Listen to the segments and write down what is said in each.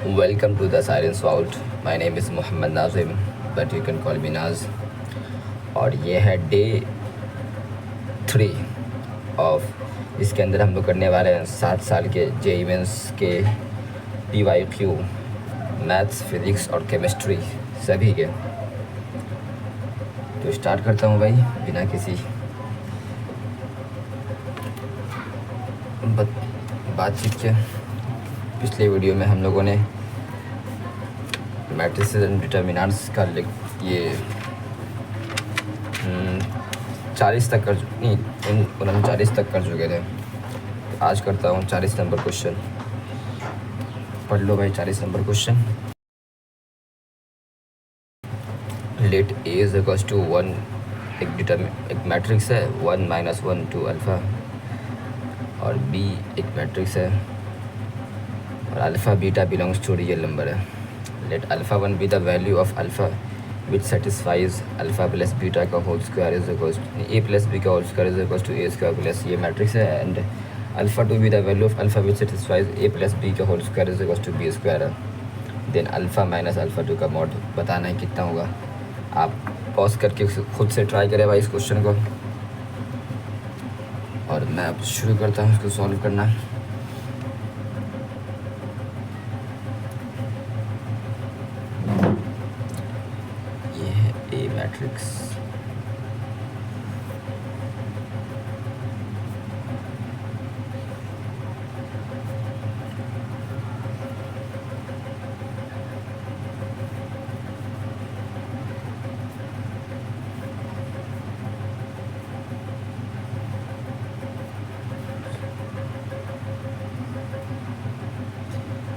Welcome to the Silence Vault. My name is Mohammed Nazim, but you can call me Naz. और ये है day 3 of इसके अंदर हम लोग करने वाले हैं 7 साल के JEE मेंस के PYQ मैथ्स, फिज़िक्स और केमिस्ट्री सभी के। तो स्टार्ट करता हूँ भाई बिना किसी बातचीत के। पिछले वीडियो में हम लोगों ने मैट्रिसेस एंड डिटर्मिनेंट्स का ये 40 तक कर नहीं 39 तक कर चुके थे। आज करता हूँ 40 नंबर क्वेश्चन। पढ़ लो भाई 40 number question. Let A is equals to 1 एक मैट्रिक्स है 1 - 1 to अल्फ़ा, और बी एक मैट्रिक्स है और alpha beta belongs to real number है। Let alpha 1 be the value of alpha which satisfies alpha plus beta का whole square is equals A plus B का whole square is equals to A square plus ये matrix है। And alpha 2 B the value of alpha which satisfies A plus B का whole square is equals to B square है। Then alpha minus alpha 2 का mod बताना है कितना होगा। आप पॉज करके खुद से ट्राई करें भाई इस क्वेश्चन को, और मैं अब शुरू करता हूँ इसको सॉल्व करना। ये है ए मैट्रिक्स।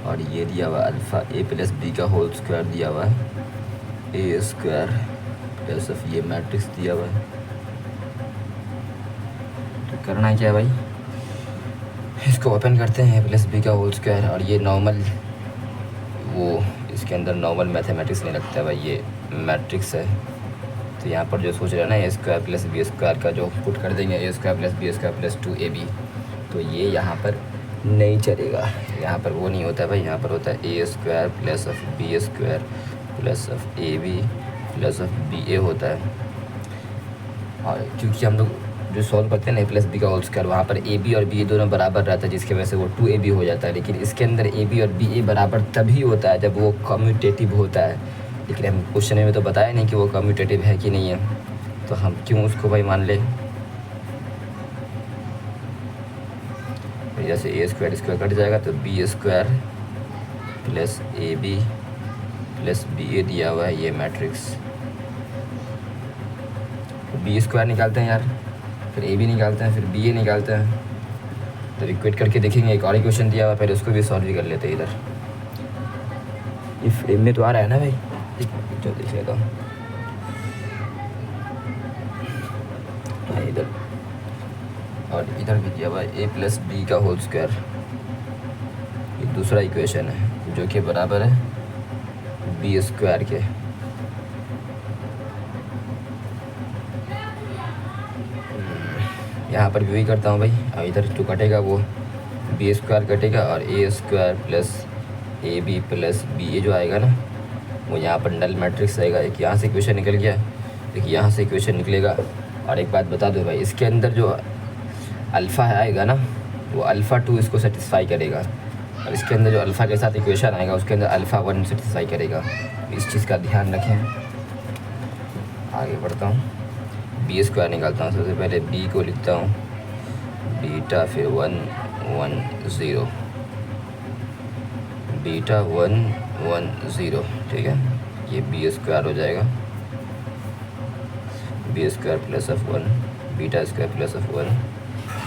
और ये दिया हुआ अल्फ़ा ए प्लस बी का होल स्क्वायर दिया हुआ है, ए स्क्वायर प्लस ऑफ ये मैट्रिक्स दिया हुआ है। तो करना क्या है भाई, इसको ओपन करते हैं ए प्लस बी का होल स्क्वायर। और ये नॉर्मल वो इसके अंदर नॉर्मल मैथमेटिक्स नहीं लगता है भाई, ये मैट्रिक्स है। तो यहाँ पर जो सोच रहे हैं ना A square plus B square का जो पुट कर देंगे A square plus B square plus 2ab, तो ये यहाँ पर नहीं चलेगा। यहाँ पर वो नहीं होता है भाई, यहाँ पर होता है A square plus of B square plus of A B plus of B A होता है। और क्योंकि हम लोग जो सॉल्व करते हैं ना ए प्लस बी का होल स्क्वायर, वहाँ पर ए बी और बी ए दोनों बराबर रहता है, जिसकी वजह से वो 2ab हो जाता है। लेकिन इसके अंदर ए बी और बी ए बराबर तभी होता है जब वो कम्यूटेटिव होता है। लेकिन हम क्वेश्चन में तो बताया नहीं कि वो कम्यूटेटिव है कि नहीं है, तो हम क्यों उसको भाई मान ले। जैसे ए स्क्वायर स्क्वायर कट जाएगा तो B square plus A B plus B A दिया हुआ है ये मैट्रिक्स। बी स्क्वायर निकालते हैं यार, फिर ए बी निकालते हैं, फिर बी ए निकालते हैं। तो इक्वेट करके देखेंगे। एक और क्वेश्चन दिया हुआ, पहले उसको भी सॉल्व कर लेते हैं। इधर इफ में तो आ रहा है ना भाई, जो देख लेता हूँ इधर, और इधर भी दिया हुआ है ए प्लस बी का होल स्क्वायर। ये दूसरा इक्वेशन है जो कि बराबर है बी स्क्वायर के। यहाँ पर भी वही करता हूँ भाई। और इधर जो कटेगा वो बी स्क्वायर कटेगा, और A square plus A B plus B A जो आएगा ना, वो यहाँ पर नल मैट्रिक्स आएगा। एक यहाँ से इक्वेशन निकल गया, एक यहाँ से इक्वेशन निकलेगा। और एक बात बता दो भाई, इसके अंदर जो अल्फ़ा आएगा ना, वो अल्फ़ा 2 इसको सेटिस्फाई करेगा, और इसके अंदर जो अल्फ़ा के साथ इक्वेशन आएगा उसके अंदर अल्फ़ा 1 सेटिस्फाई करेगा। इस चीज़ का ध्यान रखें। आगे बढ़ता हूँ, बी स्क्वायर निकालता हूँ। सबसे पहले बी को लिखता हूँ बीटा, फिर 1 1 0, बीटा 1 1 0, ठीक है। ये बी स्क्वायर हो जाएगा, B square plus of 1 beta square plus of 1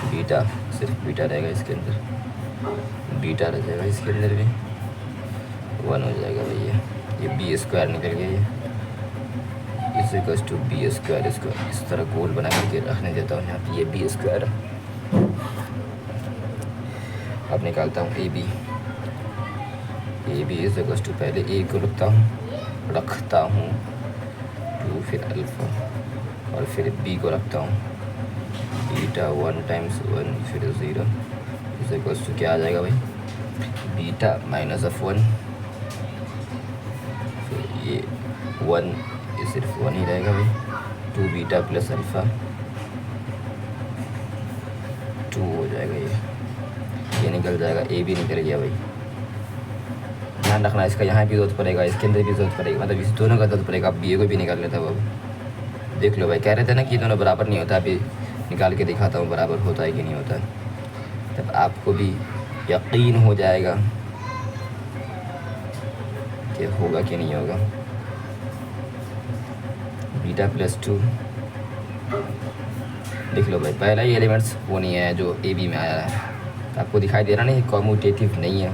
beta, सिर्फ बीटा रहेगा इसके अंदर, बीटा रह जाएगा इसके अंदर भी 1 हो जाएगा भैया। ये बी स्क्वायर निकल गया, ये इस इक्वल्स टू बी स्क्वायर। इसको इस तरह गोल बना करके रखने देता हूँ यहाँ पे, ये बी स्क्वायर। अब निकालता हूँ A B. A B is equals to, पहले ए को रखता हूँ 2, फिर अल्फ़ा, और फिर बी को रखता हूँ बीटा 1 टाइम्स 1 फिर 0 इज इक्वल्स टू क्या आ जाएगा भाई, बीटा माइनस ऑफ 1 ये 1, ये सिर्फ 1 ही रहेगा भाई। 2 बीटा प्लस अल्फ़ा 2 हो जाएगा, ये निकल जाएगा, ए भी निकल गया भाई। ध्यान रखना इसका, यहाँ भी ज़रूरत पड़ेगा, इसके अंदर भी ज़रूरत पड़ेगा, मतलब इस दोनों का ज़रूरत पड़ेगा। आप बी ए को भी निकाल लेता वो, देख लो भाई। कह रहे थे ना कि दोनों बराबर नहीं होता, अभी निकाल के दिखाता हूँ बराबर होता है कि नहीं होता, तब आपको भी यकीन हो जाएगा कि होगा कि नहीं होगा। बीटा प्लस 2 देख लो भाई, पहला ही एलिमेंट्स वो नहीं है जो ए बी में आया है, आपको दिखाई दे रहा नहीं, कॉम्यूटेटिव नहीं है।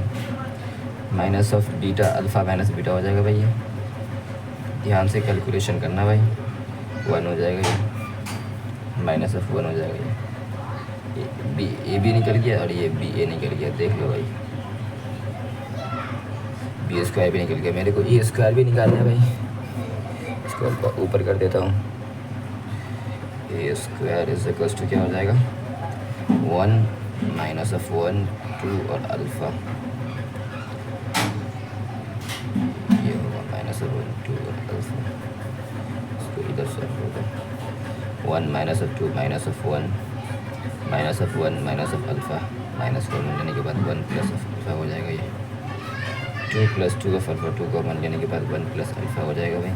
Minus of beta alpha minus beta हो जाएगा भाई, ये ध्यान से कैलकुलेशन करना भाई। 1 हो जाएगा ये, माइनस ऑफ 1 हो जाएगा ये बी ए बी निकल गया और ये बी ए निकल गया, देख लो भाई। बी स्क्वायर भी निकल गया, मेरे को ए स्क्वायर भी निकालना है भाई। इसको ऊपर कर देता हूँ। ए स्क्वायर इज इक्वल्स टू क्या हो जाएगा, 1 माइनस ऑफ 1 2 और अल्फ़ा, ये होगा माइनस ऑफ 1 2 और अल्फ़ा। इसको इधर से होगा 1 minus of 2 minus of 1 minus of 1 minus of alpha, minus common लेने के बाद 1 प्लस ऑफ अल्फ़ा हो जाएगा। ये 2 प्लस 2 ऑफ अल्फ़ा, 2 कॉमन लेने के बाद 1 प्लस अल्फ़ा हो जाएगा भाई।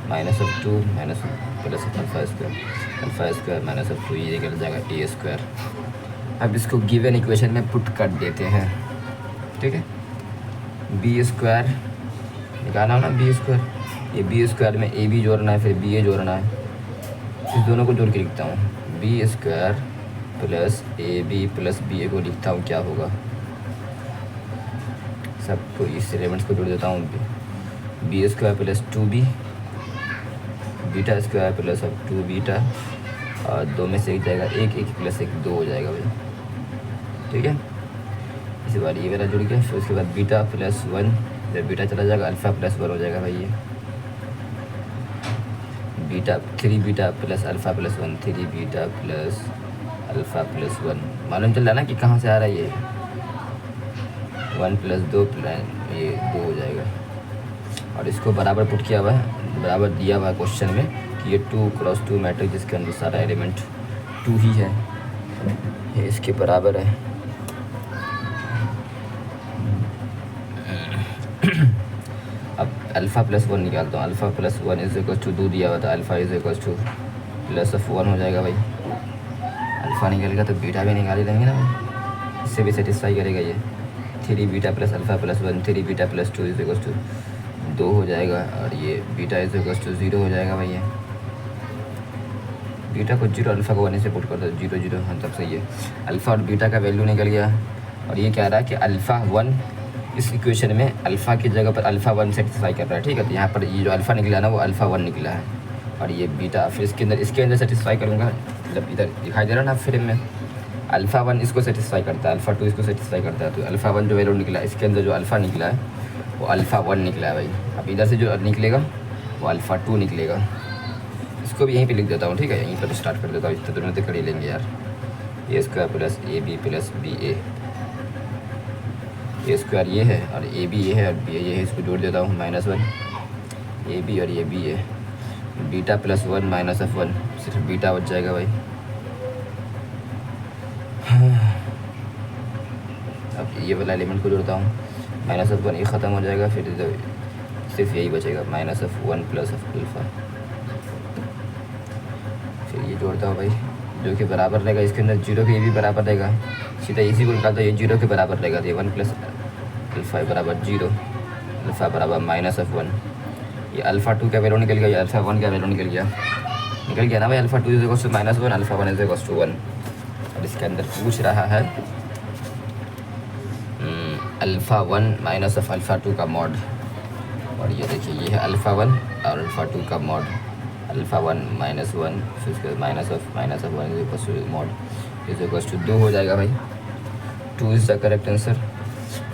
Minus of 2 minus plus of alpha square minus of 2, ये निकल जाएगा ए स्क्वायर। अब इसको गिवन इक्वेशन में पुट कर देते हैं, ठीक है। बी स्क्वायर निकालना हो ना, बी स्क्वायर, ये बी स्क्वायर में ए बी जोड़ना है, फिर बी ए जोड़ना है, इस दोनों को जोड़ के लिखता हूँ। B square plus A B plus B A को लिखता हूँ, क्या होगा, सबको इस एलिमेंट्स को जोड़ देता हूँ। B square plus 2b beta square plus of 2 beta, और 2 में से एक जाएगा 1 1 प्लस 1 2 हो जाएगा भाई, ठीक है। इसी बार ये वाला जुड़ गया, फिर उसके बाद बीटा प्लस 1, जब बीटा चला जाएगा अल्फ़ा प्लस 1 हो जाएगा भाई। ये beta 3 beta plus alpha plus 1 3 beta plus alpha plus 1, मालूम चल रहा ना कि कहाँ से आ रहा है ये। 1 प्लस 2 ये 2 हो जाएगा, और इसको बराबर पुट किया हुआ है, बराबर दिया हुआ है क्वेश्चन में कि ये 2 क्रॉस 2 मैट्रिक्स जिसके अंदर सारा एलिमेंट 2 ही है, ये इसके बराबर है। अब अल्फ़ा प्लस 1 निकालता हूँ। Alpha plus 1 is equal to 2 दिया हुआ था, alpha is equal to plus of 1 हो जाएगा भाई। अल्फ़ा निकलेगा तो बीटा भी निकाल ही लेंगे ना भाई, इससे भी सेटिस्फाई करेगा ये। 3 beta plus alpha plus 1 3 beta plus 2 is equal to 2 हो जाएगा, और ये बीटा इज इक्वल टू 0 हो जाएगा भाई। ये बीटा को 0 अल्फ़ा को 1 से पुट कर दो, 0 0, हाँ तब सही है। अल्फ़ा और बीटा का वैल्यू निकल गया, और ये कह रहा है कि अल्फ़ा 1 इस इक्वेशन में अल्फ़ा की जगह पर अल्फ़ा 1 सेटिस्फाई कर रहा है, ठीक है। तो यहाँ पर ये जो अल्फ़ा निकला ना वो अल्फ़ा 1 निकला है, और ये बीटा फिर इसके अंदर सेटिस्फाई करूँगा, मतलब इधर दिखाई दे रहा ना फ्रेम में, अल्फ़ा 1 इसको सेटिस्फाई करता है, अल्फ़ा 2 इसको सेटिस्फाई करता है। तो अल्फ़ा 1 जो वैल्यू निकला, इसके अंदर जो अल्फ़ा निकला है वो अल्फ़ा 1 निकला है भाई। अब इधर से जो निकलेगा वो अल्फ़ा 2 निकलेगा। इसको भी यहीं पे लिख देता हूँ, ठीक है, यहीं पर स्टार्ट कर देता हूँ, इस दोनों से कर ही लेंगे यार। A square plus A B plus B A square ये है, और ए बी ये है, और बी ये है, इसको जोड़ देता हूँ। -1 ए बी और ये बी है, बीटा प्लस 1 माइनस ऑफ 1, सिर्फ बीटा बच जाएगा भाई। अब ये वाला एलिमेंट को जोड़ता हूँ, माइनस ऑफ 1 ये ख़त्म हो जाएगा, फिर सिर्फ यही बचेगा, minus of 1 plus of alpha. फिर ये जोड़ता हूँ भाई, जो कि बराबर रहेगा, इसके अंदर 0 के ये भी बराबर रहेगा, सीधा इसी को निकालता हूँ, ये 0 के बराबर रहेगा। तो ये 1 प्लस अल्फ़ा बराबर 0, अल्फ़ा बराबर माइनस ऑफ 1। ये अल्फ़ा 2 का वैल्यू निकल गया, ये अल्फ़ा 1 का वैल्यू निकल गया ना भाई। Alpha 2 is equal to -1, alpha 1 is equal to 1। और इसके अंदर पूछ रहा है अल्फ़ा 1 माइनस ऑफ अल्फ़ा 2 का मॉड, और ये देखिए ये है अल्फ़ा 1 और अल्फ़ा 2 का मॉड। अल्फ़ा 1 -1 फिर उसके minus of 1 is equal to mod is equal to 2 हो जाएगा भाई। 2 इज़ द करेक्ट आंसर।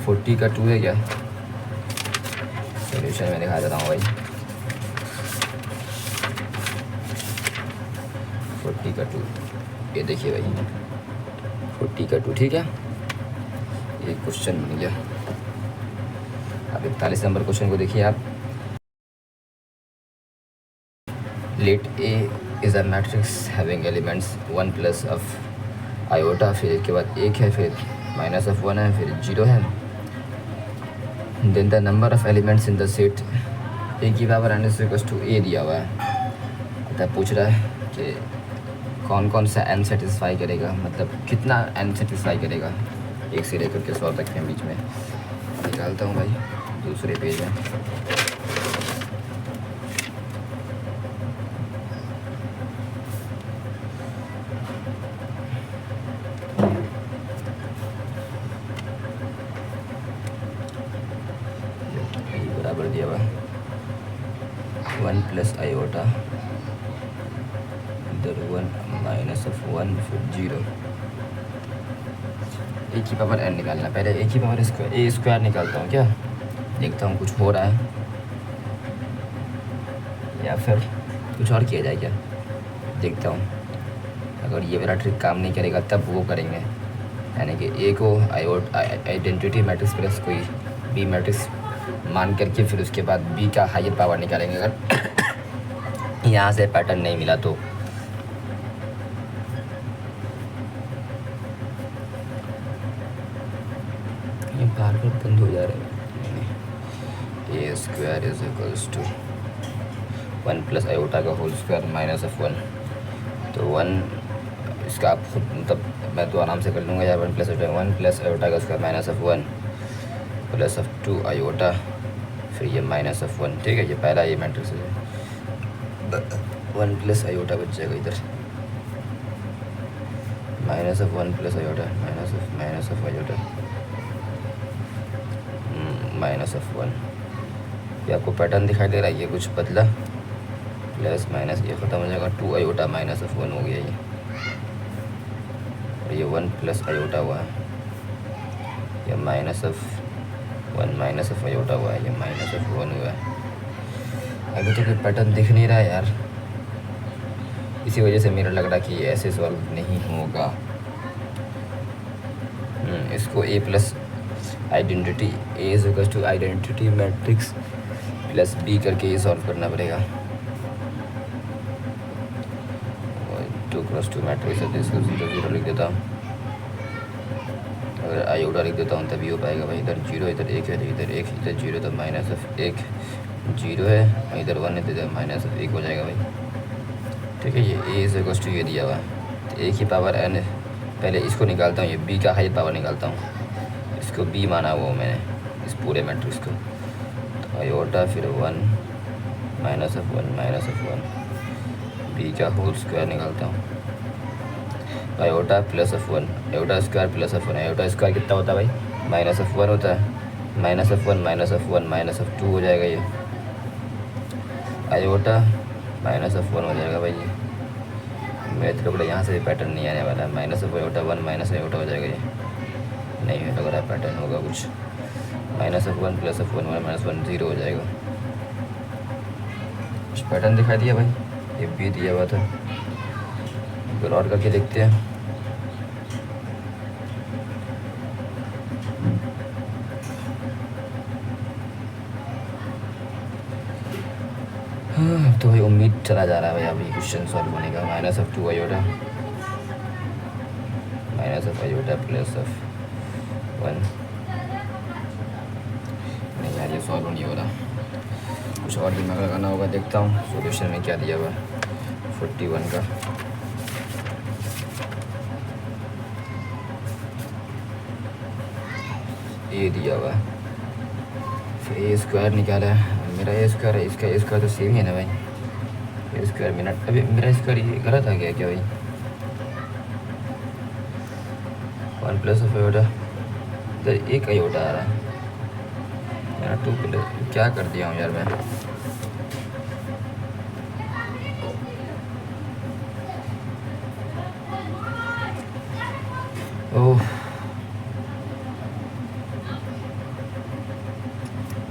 40 का 2 है क्या, सोल्यूशन में दिखा देता हूँ भाई। 40 का 2, ये देखिए भाई 40 का 2, ठीक है, ये क्वेश्चन बन गया। अब 41 नंबर क्वेश्चन को देखिए आप। Let A is a matrix having elements 1 plus of iota, फिर इसके बाद 1 है, फिर माइनस ऑफ 1 है, फिर 0 है। Then the number of elements in the set A की power n is equals to A दिया हुआ है। अतः पूछ रहा है कि कौन कौन सा n सेटिस्फाई करेगा, मतलब कितना n सेटिस्फाई करेगा। एक से लेकर के 100 तक के बीच में निकालता हूँ भाई दूसरे पेज में। बराबर दिया हुआ 1 प्लस आयोटा, इधर 1 माइनस ऑफ 1 फिर 0। ए की पावर n निकालना, पहले ए की पावर स्क्वायर ए स्क्वायर निकालता हूँ क्या, देखता हूँ कुछ हो रहा है या फिर कुछ और किया जाए क्या, देखता हूँ। अगर ये वाला ट्रिक काम नहीं करेगा तब वो करेंगे, यानी कि ए को आइडेंटिटी मैट्रिक्स प्लस कोई बी मैट्रिक्स मान करके फिर उसके बाद बी का हायर पावर निकालेंगे। अगर यहाँ से पैटर्न नहीं मिला तो ये बार बार बंद हो जा रहे हैं। A square is equals to 1 plus iota का होल स्क्वायर माइनस ऑफ 1, तो 1 इसका आप खुद मतलब मैं तो आराम से कर लूँगा यार। 1 प्लस आयोटा का square minus of 1 plus of 2 iota, फिर ये माइनस ऑफ 1। ठीक है, ये पहला ये मैट्रिक्स है। 1 प्लस आयोटा बच जाएगा इधर, minus of 1 plus iota, minus of iota, minus of 1। ये आपको पैटर्न दिखाई दे रहा है, ये कुछ बदला, प्लस माइनस ये ख़त्म हो जाएगा, 2 आयोटा माइनस ऑफ 1 हो गया ये, और ये 1 प्लस आयोटा हुआ है, ये minus of 1 minus of iota हुआ है, ये माइनस ऑफ 1 हुआ है। अभी तो कोई पैटर्न दिख नहीं रहा है यार, इसी वजह से मेरा लग रहा कि ये ऐसे सॉल्व नहीं होगा। इसको A plus identity A is equals to identity matrix plus B करके ये सॉल्व करना पड़ेगा। 2 क्रॉस 2 मैट्रिक्स है, इसको 0 0 लिख देता हूँ। अगर आयोटा लिख देता हूँ तभी हो पाएगा भाई। इधर 0 इधर 1 है, इधर 1 इधर 0, तो माइनस ऑफ 1 0 है, इधर 1 है तो इधर माइनस ऑफ 1 हो जाएगा भाई। ठीक है, ये ए इज इक्वल्स टू ये दिया हुआ है, तो ए की पावर n, पहले इसको निकालता हूँ, ये बी का हायर पावर निकालता हूँ। इसको बी माना वो मैंने इस पूरे मैट्रिक्स को, तो आयोटा फिर 1 माइनस ऑफ 1 बी का होल स्क्वायर निकालता हूँ, iota plus of 1 iota square plus of 1, iota square कितना होता है भाई, माइनस ऑफ 1 होता है, minus of 1 minus of 1 minus of 2 हो जाएगा ये, आयोटा माइनस ऑफ 1 हो जाएगा भाई। ये मेरे तरफ यहाँ से पैटर्न नहीं आने वाला है, minus of iota 1 minus iota हो जाएगा, ये नहीं लग रहा पैटर्न होगा कुछ, minus of 1 plus of 1 minus 1 0 हो जाएगा। कुछ पैटर्न दिखाई दिया भाई, ये बी दिया हुआ था, फिर और करके देखते हैं। हाँ, तो भाई उम्मीद चला जा रहा है भाई अभी क्वेश्चन सॉल्व होने का। Minus of 2 iota minus of iota plus of 1, नहीं यार ये सॉल्व नहीं हो रहा, कुछ और दिमाग लगाना होगा। देखता हूँ सॉल्यूशन में क्या दिया हुआ है 41 का। ए दिया हुआ है, फिर ए स्क्वायर निकाला है, मेरा ए स्क्वायर है, इसका ए स्क्वायर तो सेम ही है ना भाई। ए स्क्वायर मेरा अभी मेरा स्क्वायर ये गलत आ गया क्या भाई, 1 प्लस ऑफ आयोटा, इधर 1 आयोटा आ रहा है मेरा, 2 प्लस, क्या कर दिया हूँ यार मैं। ओह,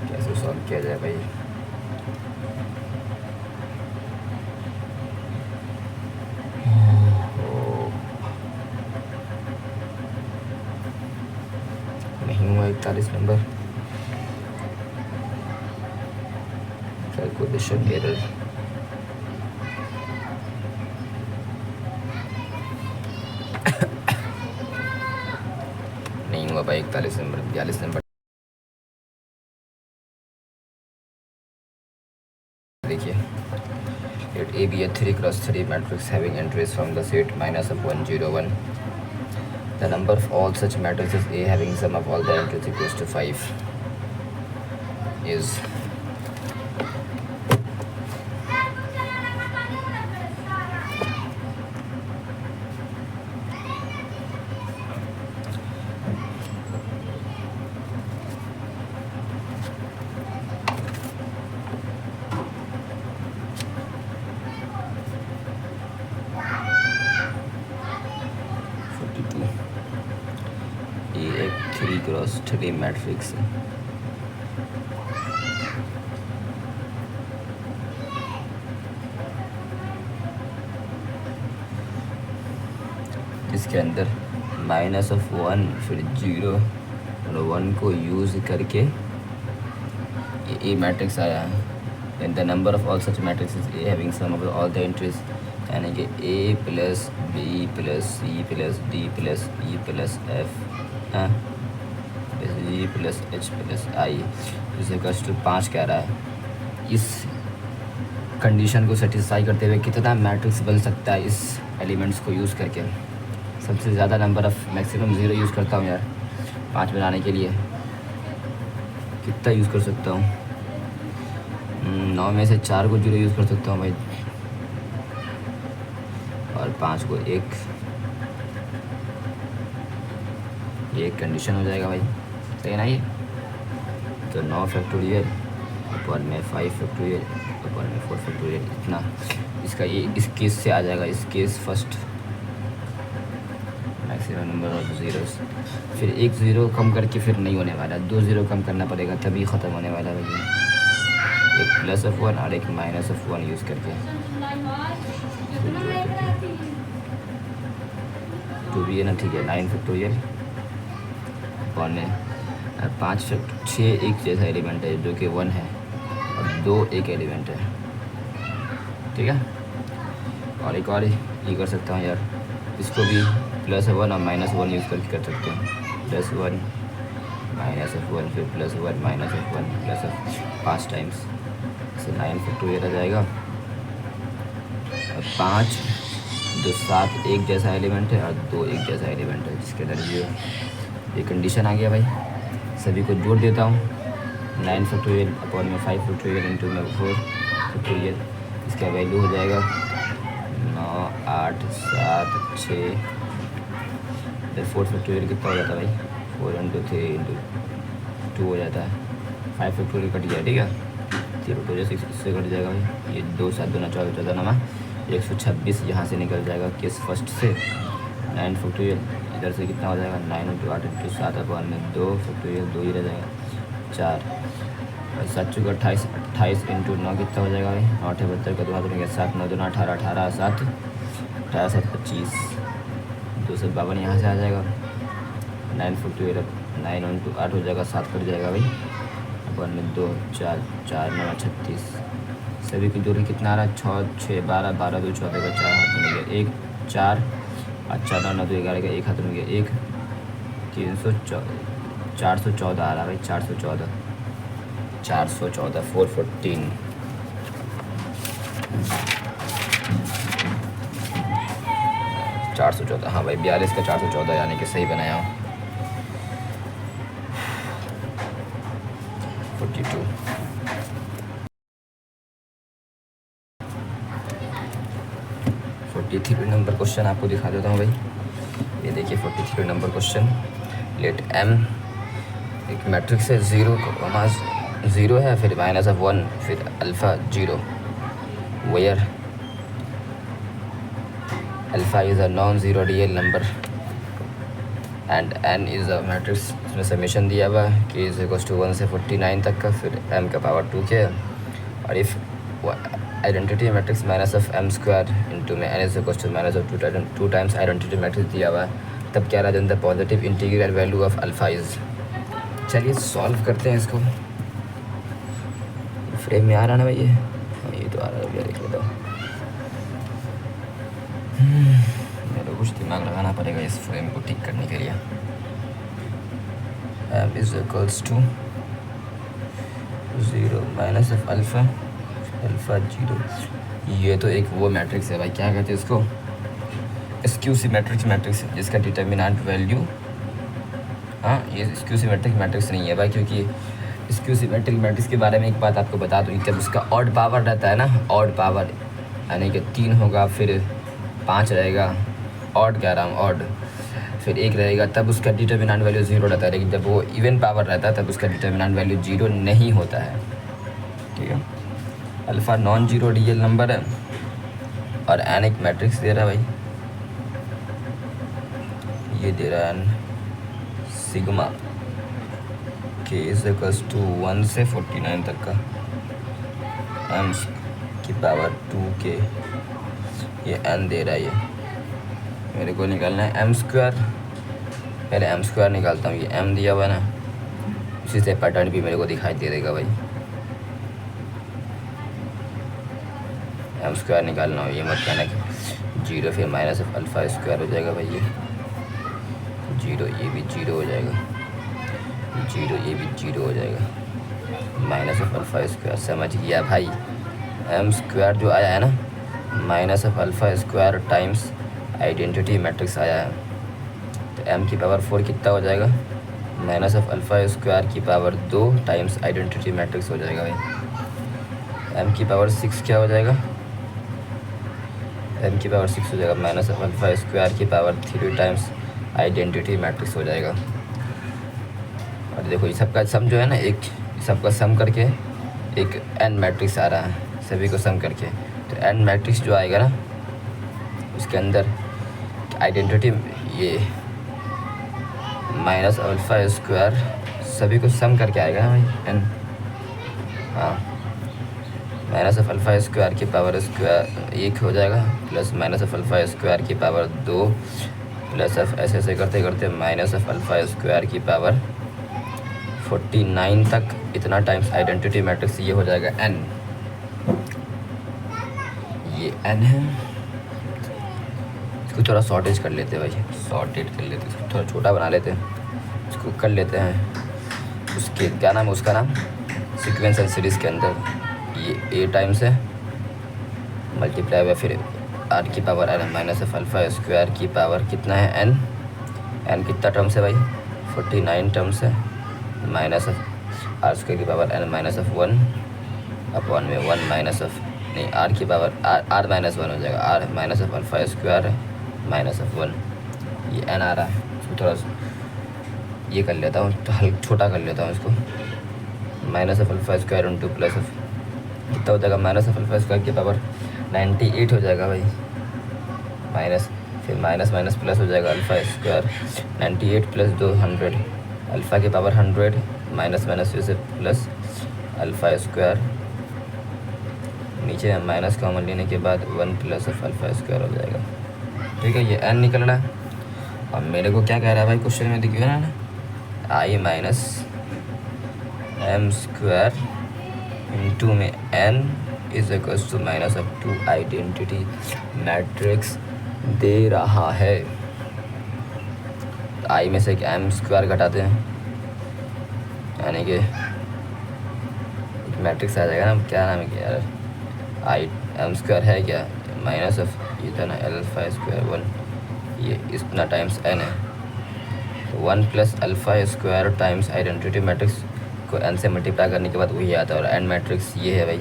कैसे सॉल्व किया जाए भाई। नहीं हुआ 41 नंबर, कैलकुलेशन एरर। भाई 41 नंबर 42 नंबर देखिए। Let A B a 3 cross 3 matrix having entries from the set -1 0 1. The number of all such matrices A having sum of all the entries equals to 5 is ये एक 3 cross 3 matrix है। इसके अंदर -1 फिर 0 और 1 को use करके ये ए मैट्रिक्स आया है। And the number of all such matrix A having sum of all the entries, यानी कि A plus B plus C plus D plus E plus F G plus H plus I इसे कस्ट 5 कह रहा है। इस कंडीशन को satisfy करते हुए कितना मैट्रिक्स बन सकता है इस एलिमेंट्स को यूज़ करके। सबसे ज़्यादा नंबर ऑफ मैक्सिमम 0 यूज़ करता हूँ यार 5 बनाने के लिए। कितना यूज़ कर सकता हूँ? 9 में से 4 को 0 यूज़ कर सकता हूँ भाई, और 5 को 1। ये एक कंडीशन हो जाएगा भाई, सही है ना ये? तो 9 फैक्टोरियल ऊपर में 5 फैक्टोरियल ऊपर में 4 फैक्टोरियल, इतना इसका ये इस केस से आ जाएगा। इस case first maximum number of zeros, फिर एक 0 कम करके फिर नहीं होने वाला, 2 0 कम करना पड़ेगा तभी ख़त्म होने वाला है भाई। एक +1 और एक -1 यूज़ करके तो भी है ना, ठीक है। 9 फैक्टोरियल वन है, 6 एक जैसा एलिमेंट है जो कि 1 है, और 2 एक एलिमेंट है, ठीक है। और एक और ये कर सकता हूँ यार, इसको भी +1 और -1 यूज़ करके कर सकते हैं। +1 -1 फिर +1 -1 5 टाइम्स से 9 फैक्टोरियल आ जाएगा। और 5 जो 7 एक जैसा एलिमेंट है और 2 एक जैसा एलिमेंट है, जिसके अंदर ये कंडीशन आ गया भाई। सभी को जोड़ देता हूँ। 9 फैक्टोरियल अपॉन में 5 फैक्टोरियल इंटू में 4 फैक्टोरियल, इसका वैल्यू हो जाएगा 9 8 7 6। फिर 4 फैक्टोरियल कितना हो जाता है भाई? 4 × 3 × 2 हो जाता है। 5 फैक्टोरियल कट गया, ठीक है। 0 2 6 इससे कट जाएगा भाई। ये 2 7 2 14 14 नमा 126 यहाँ से निकल जाएगा केस फर्स्ट से। 9 फैक्टोरियल इधर से कितना हो जाएगा? 9 × 8 × 7 अपॉन में 2 फैक्टोरियल 2 ही रह जाएगा 4 और 7 चौके 28 28 × 9 कितना हो जाएगा भाई? 8 72 का 2 हाथ में 7 9 2 18 18 7 18 7 25 252 यहाँ से आ जाएगा। 9 फैक्टोरियल 9 × 8 हो जाएगा, 7 कट जाएगा भाई अपॉन में 2 4 4 9 36। सभी की जोड़ी कितना आ रहा है? 6 6 12 12 2 14 का 4 हाथ में गया 1 4 अच्छा 9 9 2 11 का 1 हाथ में गया 1 414 आ रहा भाई। 414 414 414 हाँ भाई 42 का 414 यानी कि सही बनाया हूँ। 42 43 नंबर क्वेश्चन आपको दिखा देता हूँ भाई। ये देखिए 43 नंबर क्वेश्चन। लेट m एक मैट्रिक्स है 0 है, फिर -1 फिर alpha 0 where alpha is a non zero real number and n is a matrix. इसमें समीशन दिया हुआ है कि =1 से 49 तक का, फिर m का पावर 2 के। और if identity matrix -m² into में n = -2 टाइम्स आइडेंटिटी मैट्रिक्स दिया हुआ है, तब क्या रहा the positive integral value of alpha is. चलिए सॉल्व करते हैं इसको। फ्रेम में आ रहा ना भाई? ये तो आ रहा है, देख लेता हूँ। मेरे को कुछ दिमाग लगाना पड़ेगा इस फ्रेम को ठीक करने के लिए। M is equals to 0 minus of alpha alpha 0। ये तो एक वो मैट्रिक्स है भाई, क्या कहते हैं इसको, स्क्यू मैट्रिक्स है, जिसका डिटर्मिनेंट वैल्यू, हाँ ये स्क्यू सिमेट्रिक मैट्रिक्स नहीं है भाई, क्योंकि स्क्यू सिमेट्रिक मैट्रिक्स के बारे में एक बात आपको बता दूँ, जब उसका ऑड पावर रहता है ना, ऑड पावर यानी कि 3 होगा, फिर 5 रहेगा, ऑड कह रहा हूँ ऑड, फिर 1 रहेगा, तब उसका डिटर्मिनेंट वैल्यू 0 रहता है। लेकिन जब वो इवन पावर रहता है तब उसका डिटर्मिनेंट वैल्यू 0 नहीं होता है। ठीक है, alpha non zero real number है और एन एक मैट्रिक्स दे रहा है भाई, ये दे रहा है सिग्मा के इज इक्वल्स टू 1 से 49 तक का एम की पावर 2 के, ये एन दे रहा है। ये मेरे को निकालना है एम स्क्वायर, पहले एम स्क्वायर निकालता हूँ। ये एम दिया हुआ है ना, इसी से पैटर्न भी मेरे को दिखाई दे देगा भाई। एम स्क्वायर निकालना हो, ये मत कहना कि 0 फिर माइनस ऑफ अल्फ़ा स्क्वायर हो जाएगा भाई, ये 0, ये भी 0 हो जाएगा, 0 ये भी 0 हो जाएगा, माइनस ऑफ अल्फ़ा स्क्वायर। समझ गया भाई, एम स्क्वायर जो आया है ना, minus of alpha square times identity matrix आया है, तो एम की पावर 4 कितना हो जाएगा, माइनस ऑफ अल्फ़ा स्क्वायर की पावर 2 टाइम्स आइडेंटिटी मैट्रिक्स हो जाएगा भाई। एम की पावर 6 क्या हो जाएगा, एम की पावर 6 हो जाएगा, माइनस ऑफ अल्फ़ा स्क्वायर की पावर 3 टाइम्स आइडेंटिटी मैट्रिक्स हो जाएगा। और देखो ये सबका सम जो है ना, एक सबका सम करके एक एन मैट्रिक्स आ रहा है, सभी को सम करके, तो एन मैट्रिक्स जो आएगा ना, उसके अंदर आइडेंटिटी ये माइनस अल्फ़ा स्क्वायर सभी को सम करके आएगा ना भाई एन, हाँ माइनस ऑफ अल्फ़ा स्क्वायर की पावर स्क्वायर 1 हो जाएगा, plus minus of alpha square की पावर 2 प्लस ऑफ ऐसे ऐसे करते करते माइनस ऑफ अल्फ़ा स्क्वायर की पावर 49 तक, इतना टाइम्स आइडेंटिटी मैट्रिक्स, ये हो जाएगा एन, ये एन है। इसको थोड़ा शॉर्टेज कर लेते हैं भाई, शॉर्टेज कर लेते हैं, इसको थोड़ा छोटा बना लेते हैं, इसको कर लेते हैं। उसके क्या नाम है, उसका नाम सीक्वेंस एंड सीरीज़ के अंदर ये ए टाइम्स है, मल्टीप्लाई हुआ फिर आर की power N minus of alpha square की पावर कितना है एन, एन कितना टर्म्स है भाई 49 टर्म्स है, माइनस ऑफ आर स्क्वायर की power N minus of 1 upon में 1 माइनस ऑफ नहीं आर की पावर आर माइनस 1 हो जाएगा, R minus of alpha square minus of 1, ये एन आ रहा है। इसको थोड़ा ये कर लेता हूँ, तो हल्का छोटा कर लेता हूँ इसको, minus of alpha square into plus of कितना हो जाएगा, माइनस ऑफ अल्फ़ा स्क्वायर की पावर 98 हो जाएगा भाई, माइनस फिर माइनस माइनस प्लस हो जाएगा अल्फ़ा स्क्वायर 98 प्लस 2 100, अल्फ़ा की पावर 100 माइनस माइनस फिर से प्लस अल्फ़ा स्क्वायर, नीचे माइनस कॉमन लेने के बाद 1 प्लस ऑफ अल्फ़ा स्क्वायर हो जाएगा। ठीक है, ये एन निकल रहा है। और मेरे को क्या कह रहा है भाई क्वेश्चन में, देखिए ना, I minus M square into में N is equals to minus of 2 identity matrix दे रहा है। तो आई में से एक एम स्क्वायर घटाते हैं, यानी कि एक मैट्रिक्स आ जाएगा ना, क्या नाम है कि यार, आई एम स्क्वायर है क्या, माइनस ऑफ ये था ना अल्फ़ा स्क्वायर 1, ये इतना टाइम्स एन है, तो 1 plus alpha square times identity matrix को एन से मल्टीप्लाई करने के बाद वही आता है, और एन मैट्रिक्स ये है भाई।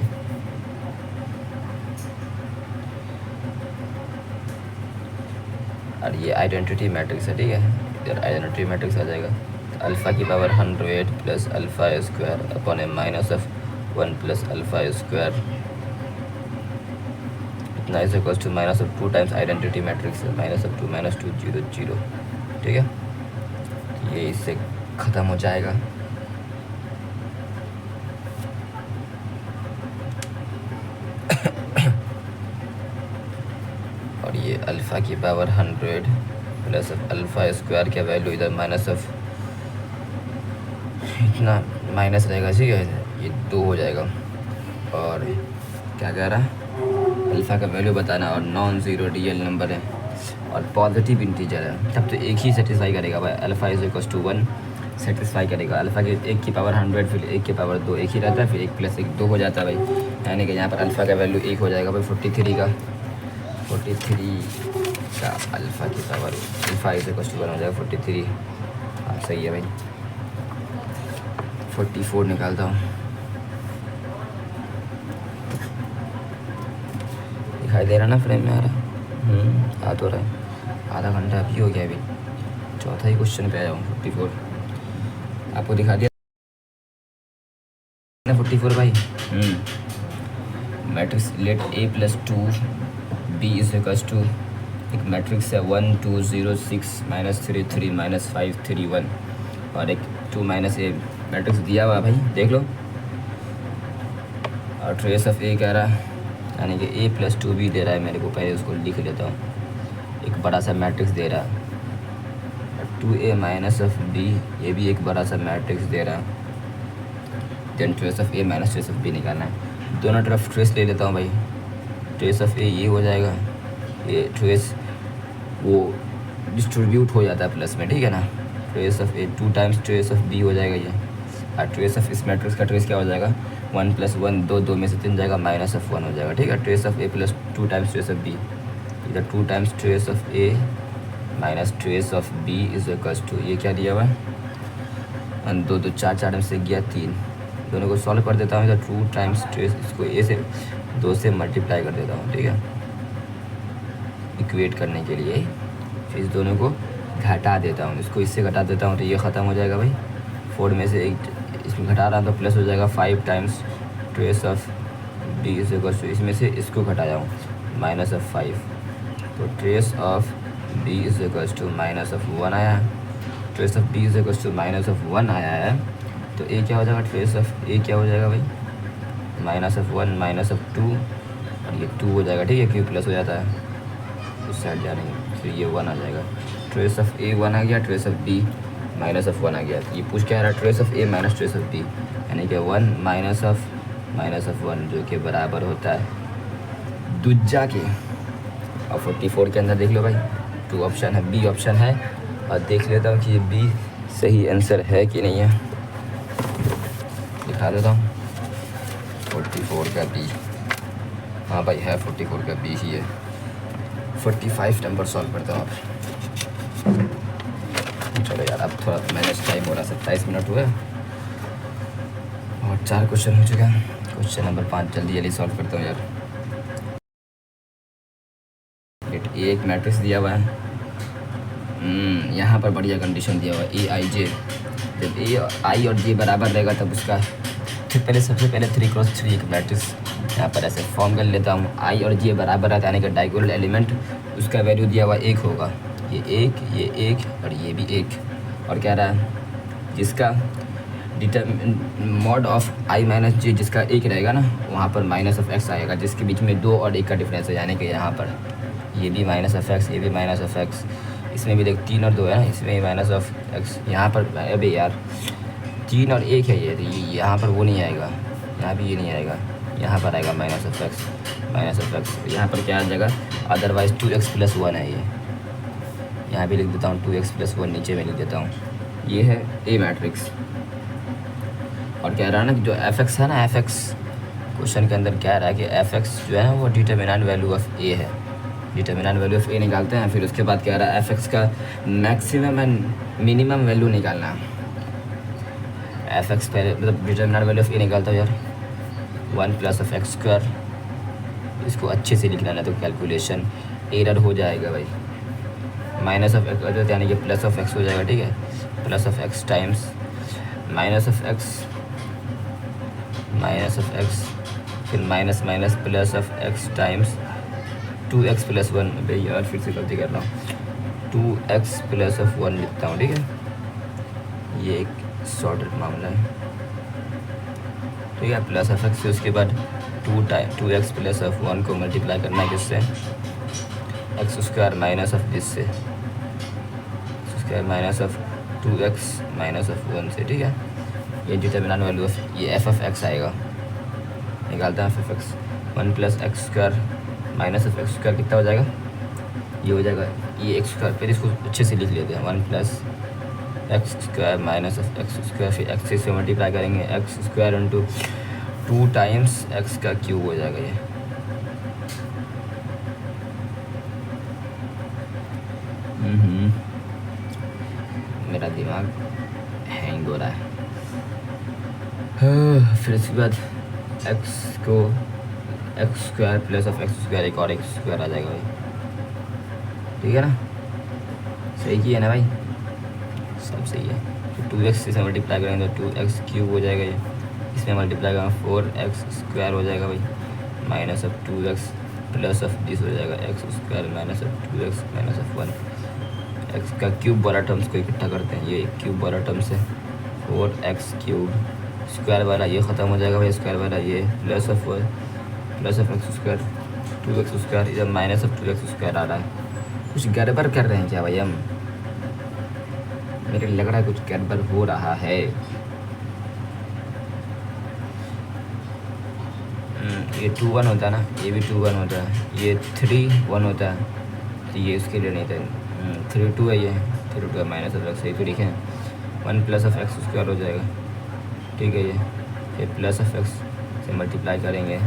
और ये आइडेंटिटी मैट्रिक्स है, ठीक है, इधर आइडेंटिटी मैट्रिक्स आ जाएगा, तो अल्फ़ा की power 100 plus alpha square upon A minus of 1 plus alpha square इतना is equals to minus of 2 times identity matrix है, माइनस ऑफ 2 माइनस 2 0 0। ठीक है, ये इससे ख़त्म हो जाएगा। और ये अल्फ़ा की पावर 100 प्लस अल्फ़ा स्क्वायर का वैल्यू इधर माइनस ऑफ इतना माइनस रहेगा, ठीक है, ये 2 हो जाएगा। और क्या कह रहा है, अल्फ़ा का वैल्यू बताना, और नॉन ज़ीरो रियल नंबर है और पॉजिटिव इंटीजर है, तब तो एक ही सेटिस्फाई करेगा भाई, alpha is equals to 1 satisfy करेगा। अल्फ़ा के 1 की पावर 100 फिर 1 की पावर 2 एक ही रहता है, फिर 1 + 1 2 हो जाता है भाई। यानी कि यहाँ पर अल्फ़ा का वैल्यू 1 हो जाएगा भाई 43 का। 43 का अल्फ़ा की पावर अल्फ़ा इसे क्वेश्चन हो जाएगा 43। हाँ सही है भाई। 44 निकालता हूँ, दिखाई दे रहा ना फ्रेम में आ रहा? आ तो रहा है। आधा घंटा अभी हो गया, अभी चौथा ही क्वेश्चन पे आया हूँ। 44 आपको दिखा दिया ना 44 भाई। मैट्रिक्स लेट A + 2 B = एक मैट्रिक्स है 1 2 0 6 -3 3 -5 3 1 और एक 2 - A मैट्रिक्स दिया हुआ है भाई, देख लो। और ट्रेस ऑफ A कह रहा है, यानी कि A + 2B दे रहा है मेरे को। पहले उसको लिख लेता हूँ। एक बड़ा सा मैट्रिक्स दे रहा है 2A - B, ये भी एक बड़ा सा मैट्रिक्स दे रहा है। Then trace of A - trace of B निकालना है। दोनों तरफ ट्रेस ले लेता हूँ भाई। ट्रेस ऑफ A ये हो जाएगा, ये ट्रेस वो डिस्ट्रीब्यूट हो जाता है प्लस में, ठीक है ना। Trace of A 2 times trace of B हो जाएगा ये। और ट्रेस ऑफ इस मैट्रिक्स का ट्रेस क्या हो जाएगा? 1 + 1 2, 2 में से 3 जाएगा, -1 हो जाएगा, ठीक है। Trace of A + 2 times trace of B, इधर 2 times trace of A - trace of B = ये क्या दिया हुआ है? 2 2 4 4 में से गया 3। दोनों को सॉल्व कर देता हूँ। इधर 2 टाइम्स ट्रेस, इसको A से 2 से मल्टीप्लाई कर देता हूँ, ठीक है, इक्वेट करने के लिए। फिर इस दोनों को घटा देता हूँ, इसको इससे घटा देता हूँ तो ये ख़त्म हो जाएगा भाई। 4 में से 1 इसमें घटा रहा हूँ तो प्लस हो जाएगा 5 टाइम्स ट्रेस ऑफ B = इसमें से इसको घटाया हूँ -5, तो ट्रेस ऑफ B = -1 आया है। ट्रेस ऑफ B -1 आया है, तो A क्या हो जाएगा? ट्रेस ऑफ A क्या हो जाएगा भाई? -1 -2, और ये 2 हो जाएगा, ठीक है, क्योंकि प्लस हो जाता है उस साइड जाने में, फिर ये 1 आ जाएगा। ट्रेस ऑफ A 1 आ गया, ट्रेस ऑफ B -1 आ गया। ये पूछ क्या आ रहा है? Trace of A - trace of B, यानी कि 1 - 1 जो कि बराबर होता है दूजा के। और 44 के अंदर देख लो भाई 2 ऑप्शन है, B ऑप्शन है, और देख लेता हूँ कि ये B सही आंसर है कि नहीं है। दिखा देता हूँ 44 का B। हाँ भाई है, 44 का B ही है। 45 नंबर सॉल्व करता हूँ अब। चलो यार, अब थोड़ा मैनेज टाइम हो रहा है, 27 मिनट हुए और 4 क्वेश्चन हो चुका है। क्वेश्चन नंबर 5 जल्दी जल्दी सॉल्व करता हूँ यार। एक मैट्रिक्स दिया हुआ है, यहाँ पर बढ़िया कंडीशन दिया हुआ है A, I, J। जब A, I और J बराबर रहेगा तब उसका सबसे पहले 3x3 एक मैट्रिक्स यहाँ पर ऐसे फॉर्म कर लेता हूँ। I और J बराबर रहता है, यानी कि डायगोनल एलिमेंट उसका वैल्यू दिया हुआ 1 होगा। ये 1 और ये भी 1। और कह रहा है जिसका मॉड ऑफ I - J जिसका 1 रहेगा ना, वहाँ पर -x आएगा, जिसके बीच में 2 और 1 का डिफरेंस है, यानी कि यहाँ पर ये भी -x, ये भी -x, इसमें भी देख 3 और 2 है ना, इसमें -x। यहाँ पर अबे यार 3 और 1 है ये, तो यहाँ पर वो नहीं आएगा, यहाँ भी ये नहीं आएगा, यहाँ पर आएगा -x। यहाँ पर क्या आ जाएगा? अदरवाइज़ 2x + 1 है ये। यहाँ भी लिख देता हूँ 2x + 1, नीचे में लिख देता हूँ। ये है A मैट्रिक्स। और कह रहा है ना कि जो f(x) है ना, f(x) क्वेश्चन के अंदर कह रहा है कि f(x) जो है वो डिटर्मिनेंट वैल्यू ऑफ A है। डिटर्मिनेंट वैल्यू ऑफ A निकालते हैं, फिर उसके बाद कह रहा है f(x) का मैक्सिमम एंड मिनिमम वैल्यू निकालना है। f(x) पहले मतलब डिटर्मिनेंट वैल्यू ऑफ A निकालता हूँ यार, 1 + x²। इसको अच्छे से लिखना है तो कैलकुलेशन एरर हो जाएगा भाई। -(x) यानी कि +(x) हो जाएगा, ठीक है, +(x) टाइम्स -(x), फिर +(x) टाइम्स 2x + 1। भाई यार फिर से गलती कर रहा हूँ, 2x + 1 लिखता हूँ, ठीक है, ये एक सॉर्टेड मामला है, ठीक है। +(f(x) से उसके बाद 2x + 1 को मल्टीप्लाई करना है किससे? x² माइनस ऑफ दिस से, -2x -1 से, ठीक है। ये डिटर्मिनेंट वैल्यू ऑफ ये f(x) आएगा, निकालते हैं f(x). 1 + x² -(x²) कितना हो जाएगा? ये हो जाएगा ये x²। फिर इसको अच्छे से लिख लेते हैं, 1 + x square minus of x square, फिर एक्स से मल्टीप्लाई करेंगे, x square into 2 times x का क्यूब हो जाएगा ये। मेरा दिमाग हैंग हो रहा है। फिर इसके बाद एक्स को x square plus of x square, एक और एक्स स्क्वायर आ जाएगा भाई, ठीक है ना? सही किया ना भाई, सब सही है। तो 2x से मल्टीप्लाई करेंगे तो 2x क्यूब हो जाएगा ये, इसमें मल्टीप्लाई करेंगे 4x स्क्वायर हो जाएगा भाई, minus of 2x plus of this हो जाएगा x square minus of 2x minus of 1। X का क्यूब वाला टर्म्स को इकट्ठा करते हैं, ये क्यूब वाला टर्म्स है 4x क्यूब, स्क्वायर वाला ये ख़त्म हो जाएगा भाई, स्क्वायर वाला ये plus of x square 2x square, इधर माइनस ऑफ 2x स्क्वायर आ रहा है। कुछ गड़बड़ कर रहे हैं क्या भाई हम? मेरे लग रहा है कुछ गड़बड़ हो रहा है। ये 2 1 होता है ना, ये भी 2 1 होता है, ये 3 1 होता है, तो ये इसके लिए नहीं था। 3 2 है, ये 3 2 है माइनस ऑफ एक्स, सही तो लिखे हैं। 1 प्लस ऑफ एक्स स्क्वायर हो जाएगा, ठीक है ये। फिर प्लस ऑफ एक्स से मल्टीप्लाई करेंगे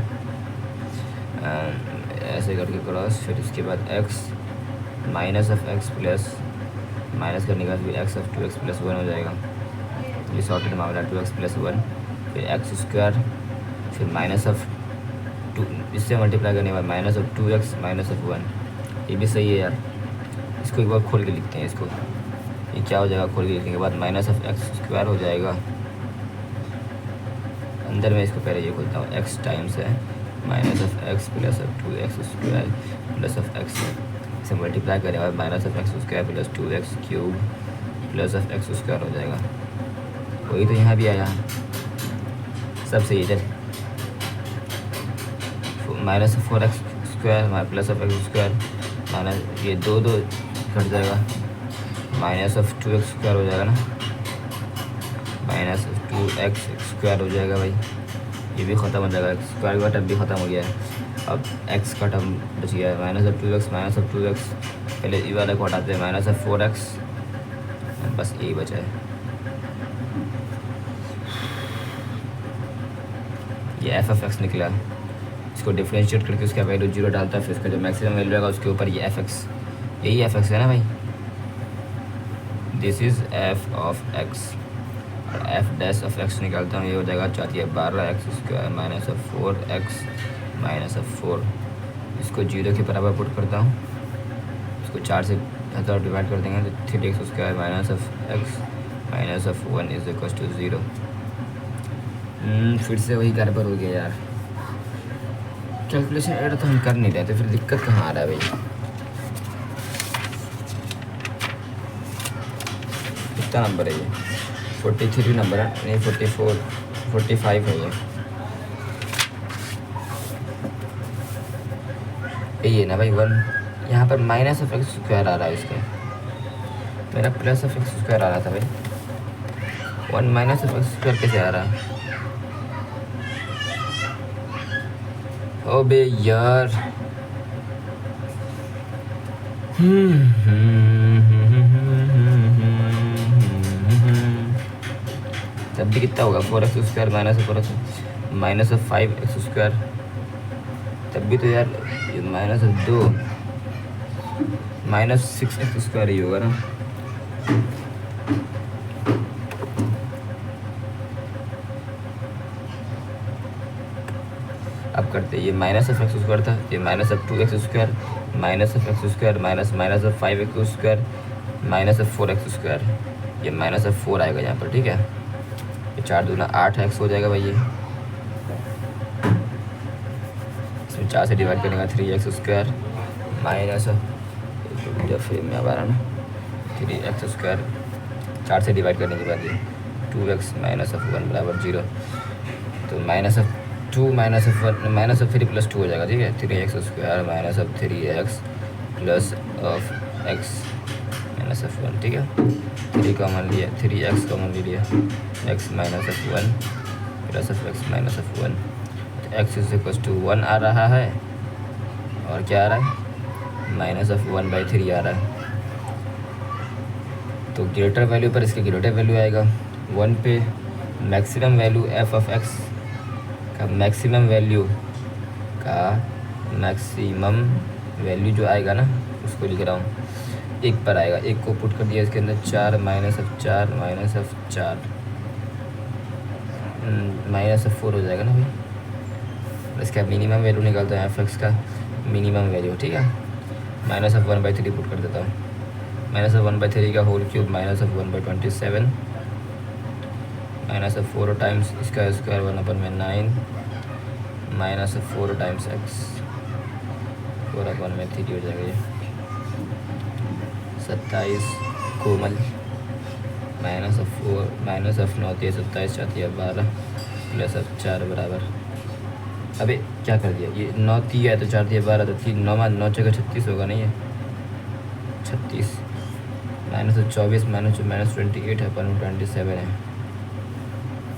ऐसे करके क्रॉस, फिर इसके बाद x minus of x plus minus करने के बाद फिर एक्स ऑफ 2x प्लस 1 हो जाएगा, ये सॉर्टेड मामला 2x प्लस 1, फिर एक्स स्क्वायर, फिर माइनस ऑफ 2, इससे मल्टीप्लाई करने के बाद minus of 2x minus of 1, ये भी सही है यार। इसको एक बार खोल के लिखते हैं, इसको ये क्या हो जाएगा, खोल के लिखने के बाद माइनस ऑफ एक्स स्क्वायर हो जाएगा। अंदर में इसको पहले ये खोलता हूँ, एक्स टाइम्स है minus of x plus of 2x square plus of x, इसे मल्टीप्लाई करने के बाद minus of x square plus 2x cube plus of x square हो जाएगा। वही तो यहाँ भी आया, सब सही है। Minus of 4x square plus of x square, minus ये 2 2 कट जाएगा, माइनस ऑफ 2x स्क्वायर हो जाएगा ना, माइनस ऑफ 2x स्क्वायर हो जाएगा भाई, ये भी ख़त्म हो जाएगा, स्क्वायर का टर्म भी ख़त्म हो गया है। अब x का टर्म बच गया है, minus of 2x minus of 2x, पहले ई वाले को हटाते हैं, माइनस ऑफ 4x, बस यही बचा है। ये एफ ऑफ एक्स निकला, इसको डिफ्रेंशिएट करके उसका वैल्यू 0 डालता है, फिर उसका जो मैक्सिमम वैल्यू रहेगा उसके ऊपर ये एफ एक्स, यही एफ एक्स है ना भाई, this is F of x. और एफ डैश ऑफ एक्स निकालता हूँ, ये हो जाएगा 12x square minus of 4x minus of 4, इसको 0 के बराबर पुट करता हूँ, इसको 4 से डिवाइड कर देंगे तो 3x square minus of X minus of 1 is equal to 0। फिर से वही गड़बड़ हो गया यार, कैलकुलेशन एरर तो हम कर नहीं रहे, तो फिर दिक्कत कहाँ आ रहा है भाई? कितना नंबर है ये? 43 नंबर है, नहीं 45 है ये ना भाई 1, यहाँ पर माइनस ऑफ एक्स स्क्वायर आ रहा है, इसका मेरा प्लस ऑफ एक्स स्क्वायर आ रहा था भाई, 1 माइनस ऑफ एक्स स्क्वायर कैसे आ रहा है? ओ बे यार, तब भी कितना होगा 4x square minus of 4x minus of 5x square, तब भी तो यार ये minus of 2 minus 6x square ही होगा ना। अब करते, ये माइनस ऑफ एक्स स्क्वायर था, ये minus of 2x square minus of x square minus minus of 5x square minus of 4x square, ये माइनस ऑफ 4 आएगा यहाँ पर, ठीक है। ये 4 दूना 8x हो जाएगा भाई, ये इसमें 4 से डिवाइड करने का 3x स्क्वायर माइनस फिर में आ रहा ना 3x स्क्वायर, 4 से डिवाइड करने के बाद ये 2x माइनस ऑफ 1 बराबर 0, तो minus of 2 minus of 1 minus of 3 plus 2 हो जाएगा, ठीक है। 3x square minus of 3x plus of x minus of 1, ठीक है। 3 कॉमन लिया, 3x कॉमन ले लिया, x minus of 1 plus of x minus of 1, तो x इज इक्वल टू 1 आ रहा है, और क्या आ रहा है माइनस ऑफ 1/3 आ रहा है, तो ग्रेटर वैल्यू पर इसका ग्रेटर वैल्यू आएगा 1 पे। Maximum value F of x का मैक्सिमम वैल्यू जो आएगा ना उसको लिख रहा हूँ, 1 पर आएगा। 1 को पुट कर दिया इसके अंदर, 4 माइनस ऑफ 4 माइनस ऑफ 4 हो जाएगा ना भाई। इसका मिनिमम वैल्यू निकालता है एफ एक्स का मिनिमम वैल्यू, ठीक है। माइनस ऑफ 1/3 पुट कर देता हूँ। माइनस ऑफ 1/3 का whole cube minus of 1/27 minus of 4 times इसका square 1/9 minus of 4 times X 4/3 हो जाएगा ये 27 कोमल माइनस ऑफ 9 3 27 4 3 12 प्लस ऑफ 4 बराबर, अबे क्या कर दिया ये 9 3 है तो 4 3 12 तो 3 9 जगह 36 होगा नहीं है 36 माइनस ऑफ 24 माइनस 28 है पर 27 है।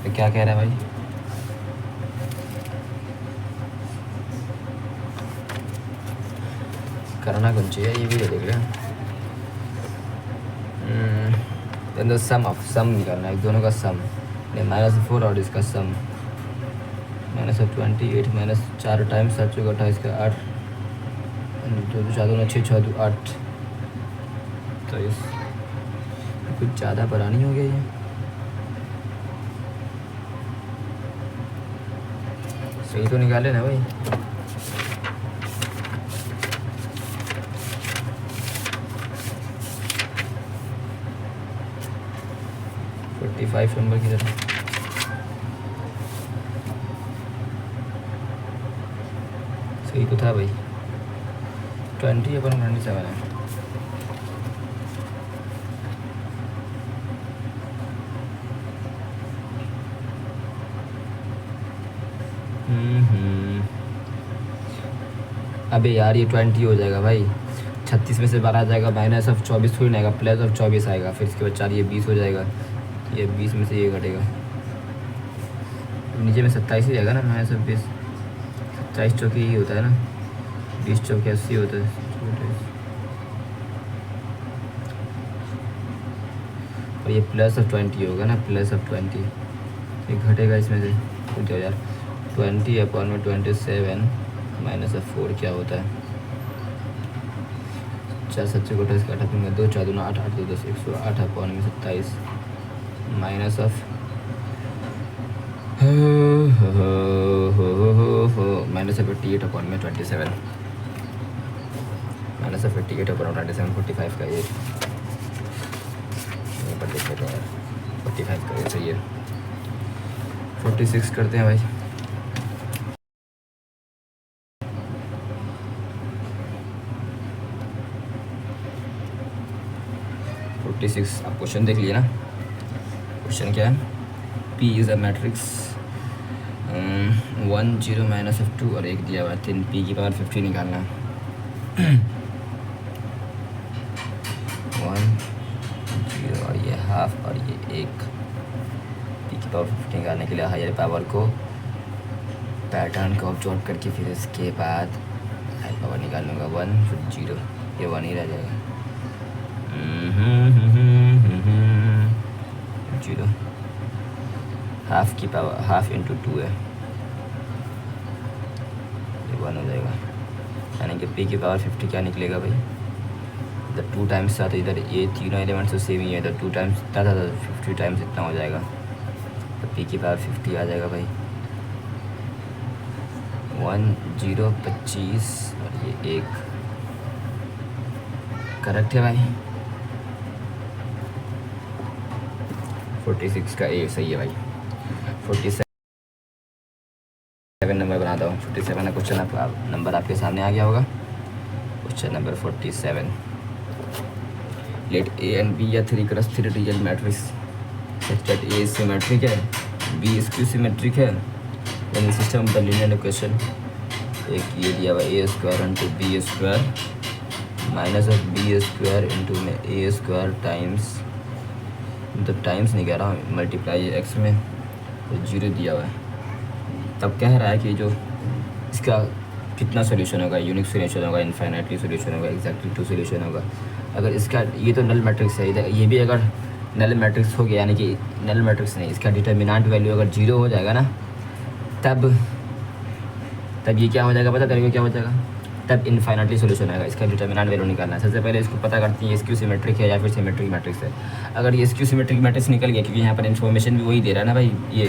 तो क्या कह रहा है भाई, करना कौन चाहिए ये भी देख रहे हैं। सम निकालना है दोनों का सम, -4 और इसका सम -28 माइनस 4 टाइम्स 7 चौका 28 का 8 2 4 2 6 6 2 8। तो इस कुछ ज़्यादा बड़ा नहीं हो गया ये, सही तो निकाले ना भाई। फाइव नंबर की तरह सही तो था भाई। 20/27 है। अबे यार ये 20 हो जाएगा भाई। 36 में से 12 आ जाएगा, माइनस ऑफ 24 थोड़ी ना आएगा, प्लस ऑफ 24 आएगा। फिर इसके बाद 4 ये 20 हो जाएगा, ये 20 में से ये घटेगा, नीचे में 27 ही रहेगा ना। माइनस ऑफ 20 27 चौकी ही होता है ना, 20 चौकी 80 होता है। और ये प्लस ऑफ 20 होगा ना, प्लस ऑफ 20 ये घटेगा इसमें से कुछ यार। 20/27 माइनस ऑफ 4 क्या होता है, 4 7 को 28 का 8 में 2 4 2 8 8 2 10 108/27 minus of minus of 58/27 minus of 58/27 45 का ये पर देख लेते हैं यार, 45 का ये सही है। 46 करते हैं भाई। 46 आप क्वेश्चन देख लिए ना। क्वेश्चन क्या है, P is a matrix 1 0 minus of 2 और 1 दिया हुआ है 3, P की पावर 50 निकालना है। 1 0 और ये हाफ और ये 1, P की पावर 50 निकालने के लिए हायर पावर को पैटर्न को ऑब्जॉर्व करके फिर इसके बाद हायर पावर निकालूंगा 1 फिर 0, ये 1 ही रह जाएगा। 0 हाफ की पावर हाफ इंटू 2 है, ये 1 हो जाएगा। यानी कि P की पावर 50 क्या निकलेगा भाई, इधर 2 टाइम्स था तो इधर ये तीनों एलिमेंट्स तो सेम ही है, इधर 2 टाइम्स था तो 50 टाइम्स इतना हो जाएगा, तो P की पावर 50 आ जाएगा भाई। 1 0 25 और ये 1 करेक्ट है भाई। 46 का ए सही है भाई। 47 नंबर बनाता हूँ, 47 का क्वेश्चन आपका नंबर आपके सामने आ गया होगा। Question number 47, let A and B या 3 cross 3 real matrix such that A symmetric है, बी स्क्यू सिमेट्रिक है, then system of the linear equation. एक ये दिया हुआ A square into B square minus of B square into में A square times, मतलब times नहीं कह रहा हूँ, मल्टीप्लाई एक्स में तो 0 दिया हुआ है। तब कह रहा है कि जो इसका कितना सोल्यूशन होगा, यूनिक सोल्यूशन होगा, इनफाइनाइटली सोल्यूशन होगा, एग्जैक्टली टू सोल्यूशन होगा। अगर इसका ये तो नल मैट्रिक्स है, इधर ये भी अगर नल मैट्रिक्स हो गया, यानी कि नल मैट्रिक्स नहीं, इसका डिटर्मिनेंट वैल्यू अगर 0 हो जाएगा ना, तब ये क्या हो जाएगा पता करेंगे क्या हो जाएगा, तब इनफाइनाइटली सोल्यूशन आएगा। इसका डिटर्मिनेंट वैल्यू निकालना है। सबसे पहले इसको पता करती है स्क्यू सिमेट्रिक है या फिर सिमेट्रिक मैट्रिक्स है। अगर ये स्क्यू सिमेट्रिक मैट्रिक्स निकल गया, क्योंकि यहाँ पर इन्फॉर्मेशन भी वही दे रहा है ना भाई, ये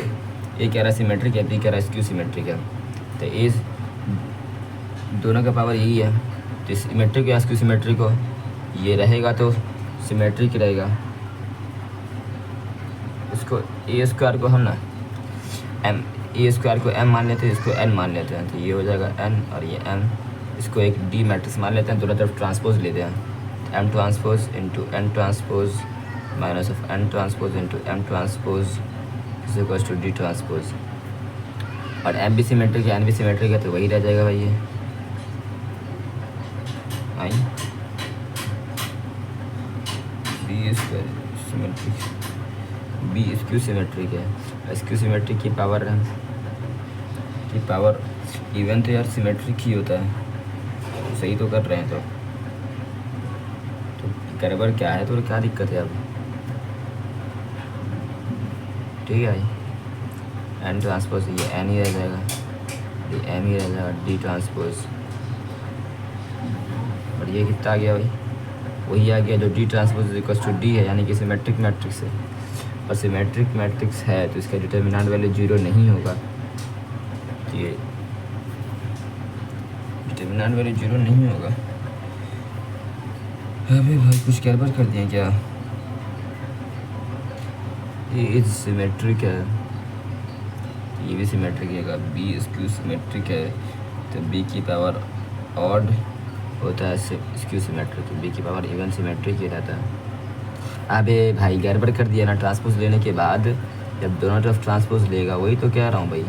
कह रहा है सिमेट्रिक है, बी कह रहा है स्क्यू सिमेट्रिक है, तो ये दोनों का पावर यही है। तो सिमेट्रिक या स्क्यू सिमेट्रिक हो, ये रहेगा तो सिमेट्रिक रहेगा। इसको ए स्क्वायर को हम ना एम, ए स्क्वायर को एम मान लेते हैं, इसको एन मान लेते हैं, तो ये हो जाएगा एन और ये एम। इसको एक डी मैट्रिक्स मान लेते हैं, दोनों तरफ ट्रांसपोज लेते हैं, M transpose into N transpose minus of N transpose into M transpose is equals to D transpose. और एम भी सिमेट्रिक है, एन भी सिमेट्रिक है, तो वही रह जाएगा भाई ये आई B square symmetric, B skew symmetric है। स्क्यू सिमेट्रिक की पावर है कि पावर इवन तो यार सिमेट्रिक ही होता है, सही तो कर रहे हैं। तो गड़बड़ क्या है, तो क्या दिक्कत है अब, ठीक है भाई। एन ट्रांसपोज ये एन ही रह जाएगा, ये एम ही रह जाएगा, डी ट्रांसपोज। और ये कितना आ गया भाई, वही आ गया जो D transpose equal to D है, यानी कि सिमेट्रिक मैट्रिक्स है। और सिमेट्रिक मैट्रिक्स है तो इसका डिटर्मिनेंट वैल्यू 0 नहीं होगा, तो ये डिटर्मिनेंट वैल्यू 0 नहीं होगा। अबे भाई कुछ गड़बड़ कर दिया क्या, ये सिमेट्रिक है, ये भी सिमेट्रिक है, बी स्क्यू सिमेट्रिक है, तो बी की पावर ऑड होता है स्क्यू सिमेट्रिक, बी की पावर इवन सिमेट्रिक ही रहता है। अबे भाई गड़बड़ कर दिया ना, ट्रांसपोज लेने के बाद जब दोनों तरफ ट्रांसपोज लेगा, वही तो कह रहा हूँ भाई,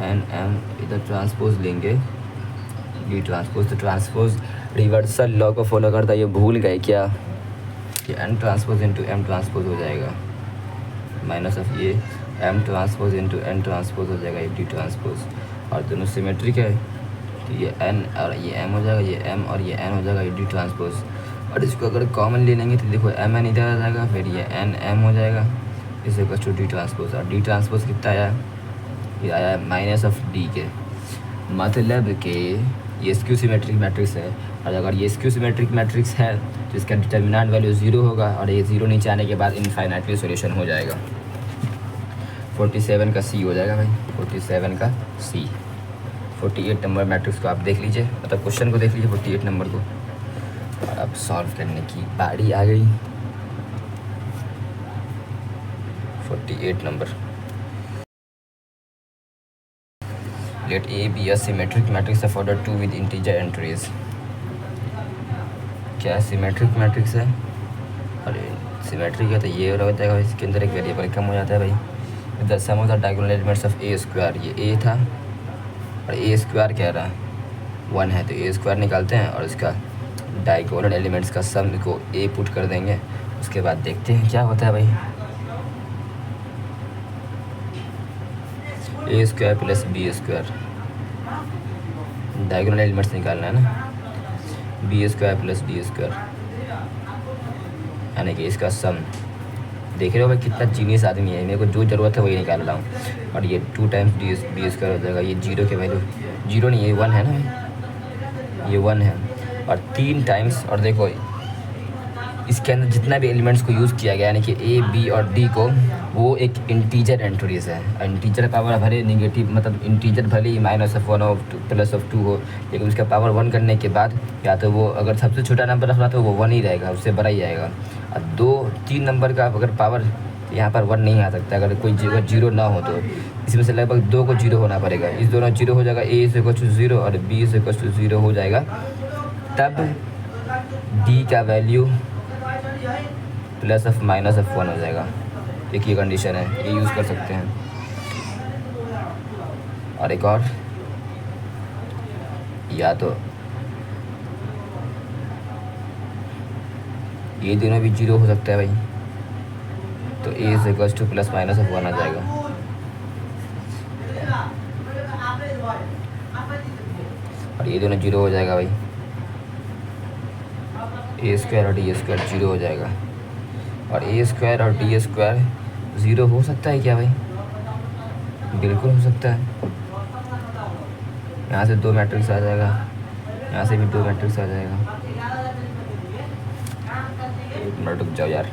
एन एम इधर ट्रांसपोज लेंगे, डी ट्रांसपोज, तो ट्रांसपोज रिवर्सल लॉ को फॉलो करता है, ये भूल गए क्या कि N transpose into M transpose हो जाएगा, माइनस ऑफ ये M transpose into N transpose हो जाएगा, ये डी ट्रांसपोज। और दोनों सिमेट्रिक है, तो ये एन और ये एम हो जाएगा, ये एम और ये एन हो जाएगा, ये डी ट्रांसपोज। और इसको अगर कॉमन ले लेंगे तो देखो एम एन इधर आ जाएगा, फिर ये एन एम हो जाएगा, इस इक्वल टू डी ट्रांसपोज। और डी ट्रांसपोज कितना आया, ये आया माइनस ऑफ डी के, मतलब कि ये स्क्यू सिमेट्रिक मैट्रिक्स है। और अगर ये स्क्यू सिमेट्रिक मैट्रिक्स है तो इसका डिटर्मिनेंट वैल्यू 0 होगा, और ये 0 नीचे आने के बाद इनफाइनाइटली सॉल्यूशन हो जाएगा। 47 का सी हो जाएगा भाई, 47 का सी। 48 नंबर मैट्रिक्स को आप देख लीजिए, मतलब क्वेश्चन को देख लीजिए 48 नंबर को, और अब सॉल्व करने की बारी आ गई। 48 number, let A be a symmetric matrix of order 2 with integer entries. क्या सिमेट्रिक मैट्रिक्स है, अरे सिमेट्रिक है तो ये हो जाएगा, इसके अंदर एक वेरिएबल कम हो जाता है भाई। The sum of the diagonal elements of a square, ये ए था और ए स्क्वायर कह रहा है 1 है, तो ए स्क्वायर निकालते हैं और इसका डायगोनल एलिमेंट्स का सम को ए पुट कर देंगे, उसके बाद देखते हैं क्या होता है भाई। A square plus B square, diagonal elements निकालना है ना, B square plus D square, यानी कि इसका सम। देख रहे हो भाई कितना जीनियस आदमी है, मेरे को जो ज़रूरत है वही निकाल रहा हूँ। और ये 2 टाइम्स बी स्क्वायर हो जाएगा, ये 0 के वैल्यू 0 नहीं, ये 1 है ना, ये 1 है, और 3 टाइम्स। और देखो इसके अंदर जितना भी एलिमेंट्स को यूज़ किया गया, यानी कि ए बी और डी को, वो एक इंटीजर एंट्रीज है। इंटीजर पावर भले निगेटिव, मतलब इंटीजर भले ही -1 और +2 हो, लेकिन उसका पावर 1 करने के बाद या तो वो अगर सबसे छोटा नंबर रखना तो वो 1 ही रहेगा, उससे बड़ा ही आएगा। और 2-3 नंबर का अगर पावर यहाँ पर 1 नहीं आ सकता, अगर कोई 0 ना हो तो इसमें से लगभग 2 को 0 होना पड़ेगा। इस दोनों 0 हो जाएगा, ए इज इक्वल टू 0 और बी इज इक्वल टू 0 हो जाएगा, तब डी का वैल्यू +−1 हो जाएगा। एक ये कंडीशन है, ये यूज़ कर सकते हैं। और एक और, या तो ये दोनों भी 0 हो सकता है भाई, तो ए इज इक्वल टू +−1 आ जाएगा। और ये दोनों जीरो हो जाएगा भाई, ए स्क्वायर और डी स्क्वायर जीरो हो जाएगा। और ए स्क्वायर और डी स्क्वायर ज़ीरो हो सकता है क्या भाई? बिल्कुल हो सकता है। यहाँ से दो मैट्रिक्स आ जाएगा, यहाँ से भी दो मैट्रिक्स आ जाएगा। एक मिनट रुक जाओ यार।